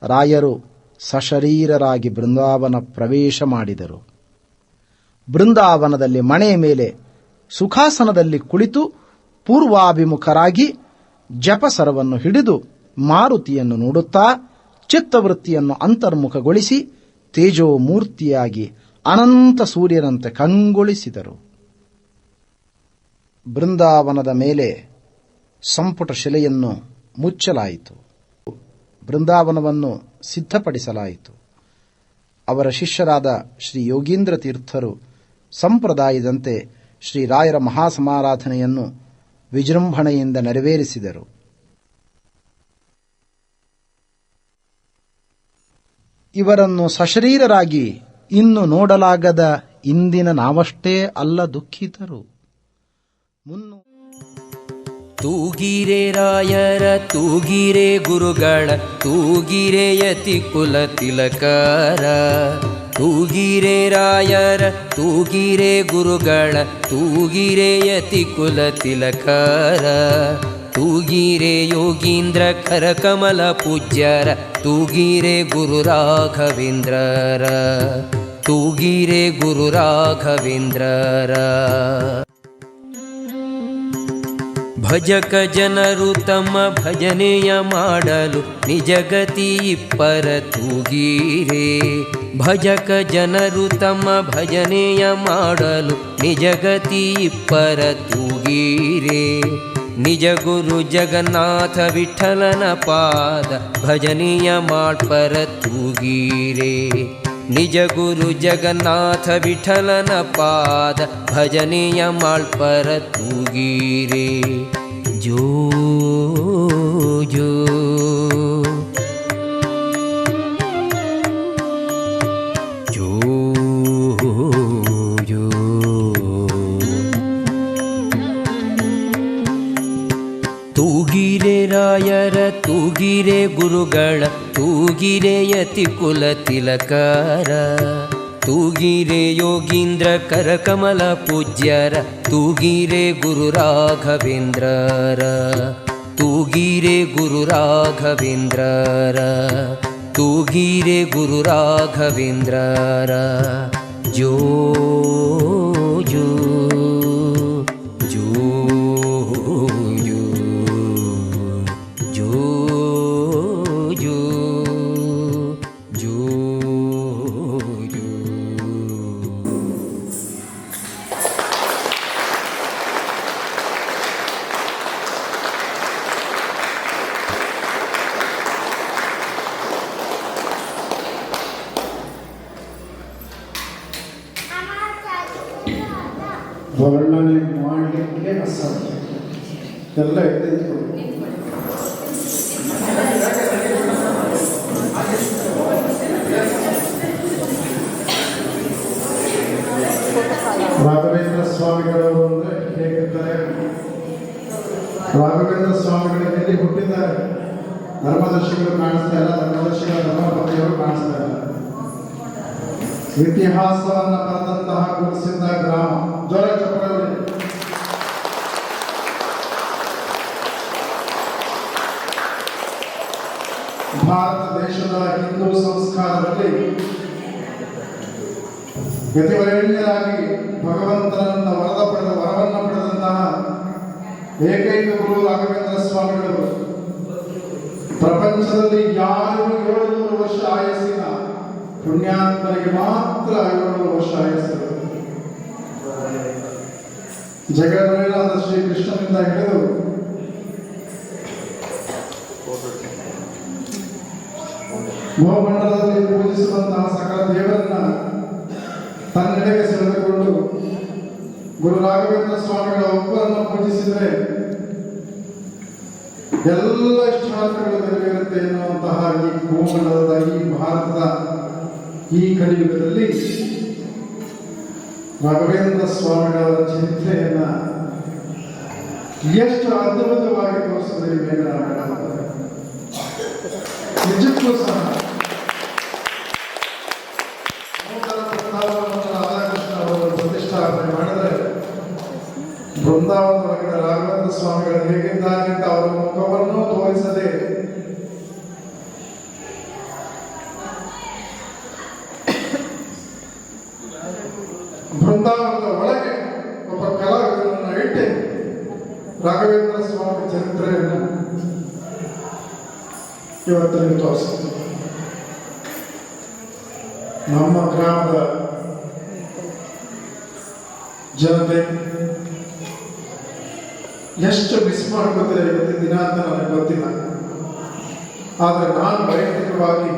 ರಾಯರು ಸಶರೀರರಾಗಿ ಬೃಂದಾವನ ಪ್ರವೇಶ ಮಾಡಿದರು. ಬೃಂದಾವನದಲ್ಲಿ ಮಣೆಯ ಮೇಲೆ ಸುಖಾಸನದಲ್ಲಿ ಕುಳಿತು ಪೂರ್ವಾಭಿಮುಖರಾಗಿ ಜಪಸರವನ್ನು ಹಿಡಿದು ಮಾರುತಿಯನ್ನು ನೋಡುತ್ತಾ ಚಿತ್ತವೃತ್ತಿಯನ್ನು ಅಂತರ್ಮುಖಗೊಳಿಸಿ ತೇಜೋಮೂರ್ತಿಯಾಗಿ ಅನಂತ ಸೂರ್ಯನಂತೆ ಕಂಗೊಳಿಸಿದರು. ಬೃಂದಾವನದ ಮೇಲೆ ಸಂಪುಟ ಶಿಲೆಯನ್ನು ಮುಚ್ಚಲಾಯಿತು. ಬೃಂದಾವನವನ್ನು ಸಿದ್ಧಪಡಿಸಲಾಯಿತು. ಅವರ ಶಿಷ್ಯರಾದ ಶ್ರೀ ಯೋಗೀಂದ್ರ ತೀರ್ಥರು ಸಂಪ್ರದಾಯದಂತೆ ಶ್ರೀರಾಯರ ಮಹಾಸಮಾರಾಧನೆಯನ್ನು ವಿಜೃಂಭಣೆಯಿಂದ ನೆರವೇರಿಸಿದರು. ಇವರನ್ನು ಸಶರೀರರಾಗಿ ಇನ್ನು ನೋಡಲಾಗದ ಇಂದಿನ ನಾವಷ್ಟೇ ಅಲ್ಲ ದುಃಖಿತರು. ತೂಗಿರೆ ರಾಯರ ತೂಗಿರೆ ಗುರುಗಳ ತೂಗಿರೆ ಯತಿ ಕುಲ ತಿಲಕರ, ತೂಗಿರೆ ರಾಯರ ತೂಗಿರೆ ಗುರುಗಳ ತೂಗಿರೆ ಯತಿ ಕುಲ ತಿಲಕರ, ತೂಗಿರೆ ಯೋಗೀಂದ್ರ ಕರಕಮಲ ಪೂಜ್ಯರ ತೂಗಿರೆ ಗುರು ರಾಘವೇಂದ್ರರ, ತೂಗಿರೆ ಗುರು ರಾಘವೇಂದ್ರರ. ಭಜಕ ಜನರು ತಮ್ಮ ಭಜನೆಯ ಮಾಡಲು ನಿಜಗತಿ ಇಪ್ಪರ ತೂಗಿರೆ, ಭಜಕ ಜನರು ತಮ್ಮ ಭಜನೆಯ ಮಾಡಲು ನಿಜಗತಿ ಇಪ್ಪರ ತೂಗಿರೆ, ನಿಜ ಗುರು ಜಗನ್ನಾಥ ವಿಠಲನ ಪಾದ ಭಜನೆಯ ಮಾಡ್ಪರ ತೂಗಿರೆ, ನಿಜ ಗುರು ಜಗನ್ನಾಥ ವಿಠಲನ ಪಾದ ಭಜನೆಯ ಮಾಳ್ಪರ ತೂಗಿರೆ. ಜೋ ಜೋ ಜೋ ಜೋ ತೂಗಿರೆ ರಾಯರ ತೂಗಿರೆ ಗುರುಗಳ ತೂಗಿರೆ ಯತಿ ಕುಲ ತಿಲಕರ, ತೂಗಿರೆ ಯೋಗೀಂದ್ರ ಕರಕಮಲ ಪೂಜ್ಯರ ತೂಗಿರೆ ಗುರು ರಾಘವೇಂದ್ರರ, ತೂಗಿರೆ ಗುರು ರಾಘವೇಂದ್ರರ, ತೂಗಿರೆ ಗುರು ರಾಘವೇಂದ್ರರ. ಜೋ ಜೋ ಜೋ ವರ್ಣನೆ ಮಾಡಲಿಕ್ಕೆ ಅಸಾಧ್ಯ. ಎಲ್ಲ ಎತ್ತಿತ್ತು. ರಾಘವೇಂದ್ರ ಸ್ವಾಮಿಗಳವರು ಅಂದರೆ ಹೇಗಿರ್ತಾರೆ? ರಾಘವೇಂದ್ರ ಸ್ವಾಮಿಗಳು ಎಲ್ಲಿ ಹುಟ್ಟಿದ್ದಾರೆ? ಧರ್ಮದರ್ಶಿಗಳು ಕಾಣಿಸ್ತಾ ಇಲ್ಲ, ಧರ್ಮದರ್ಶಿಗಳ ಧರ್ಮಪತಿಯವರು ಕಾಣಿಸ್ತಾ ಇಲ್ಲ. ಇತಿಹಾಸವನ್ನು ಬರೆದಂತಹ ಗುರುಸಿದ್ದ ಗ್ರಾಮ. ಜ್ವರ ಚಕ್ರವರ್ತಿ ಭಾರತ ದೇಶದ ಹಿಂದೂ ಸಂಸ್ಕಾರದಲ್ಲಿ ಗತಿವರೇಣ್ಯರಾಗಿ ಭಗವಂತನನ್ನ ವರವನ್ನು ಪಡೆದಂತಹ ಏಕೈಕ ಗುರು ರಾಘವೇಂದ್ರ ಸ್ವಾಮಿಗಳು ಪ್ರಪಂಚದಲ್ಲಿ ಯಾರಿಗೂ 700 ವರ್ಷ ಆಯಸ್ಸಿನ ಪುಣ್ಯಾತ್ಮರಿಗೆ ಮಾತ್ರ 700 ವರ್ಷ ಆಯಸ್ಸು. ಜಗದ್ಗುರುವಾದ ಶ್ರೀ ಕೃಷ್ಣನಿಂದ ಹಿಡಿದು ಭೂಮಂಡಲದಲ್ಲಿ ಪೂಜಿಸುವಂತಹ ಸಕಲ ದೇವರನ್ನ ತನ್ನೆಡೆಗೆ ಸೆಳೆದುಕೊಂಡು ಗುರು ರಾಘವೇಂದ್ರ ಸ್ವಾಮಿಗಳ ಒಬ್ಬರನ್ನು ಪೂಜಿಸಿದರೆ ಎಲ್ಲ ಇಷ್ಟಾರ್ಥಗಳು ನೆರವೇರುತ್ತೆ ಎನ್ನುವಂತಹ ಈ ಭೂಮಂಡಲದ ಈ ಭಾರತದ ಈ ಕಲಿಯುಗದಲ್ಲಿ ರಾಘವೇಂದ್ರ ಸ್ವಾಮಿಗಳವರ ಚರಿತ್ರೆಯನ್ನ ಎಷ್ಟು ಅದ್ಭುತವಾಗಿ ತೋರಿಸಿದರೆ ಮೇಘನಾಡ ನಿಜಕ್ಕೂ ಸಹ ರಾಧಾಕೃಷ್ಣ ಅವರು ಪ್ರತಿಷ್ಠಾಪನೆ ಮಾಡಿದರೆ ಬೃಂದಾವನದ ಒಳಗಡೆ ರಾಘವೇಂದ್ರ ಸ್ವಾಮಿಗಳು ಹೇಗಿದ್ದಾರೆ ಅಂತ ಅವರ ಮುಖವನ್ನು ತೋರಿಸದೆ ಬೃಂದಾವನದ ಒಳಗೆ ಒಬ್ಬ ಕಲಾವಿದರನ್ನು ಇಟ್ಟೆ ರಾಘವೇಂದ್ರ ಸ್ವಾಮಿ ಚರಿತ್ರೆಯನ್ನು ಇವತ್ತು ನೀವು ತೋರಿಸ್ತೀವಿ. ನಮ್ಮ ಗ್ರಾಮದ ಜನತೆ ಎಷ್ಟು ಮಿಸ್ ಮಾಡ್ಕೋತಾರೆ ಇವತ್ತಿನ ದಿನ ಅಂತ ನನಗೆ ಗೊತ್ತಿಲ್ಲ. ಆದರೆ ನಾನು ವೈಯಕ್ತಿಕವಾಗಿ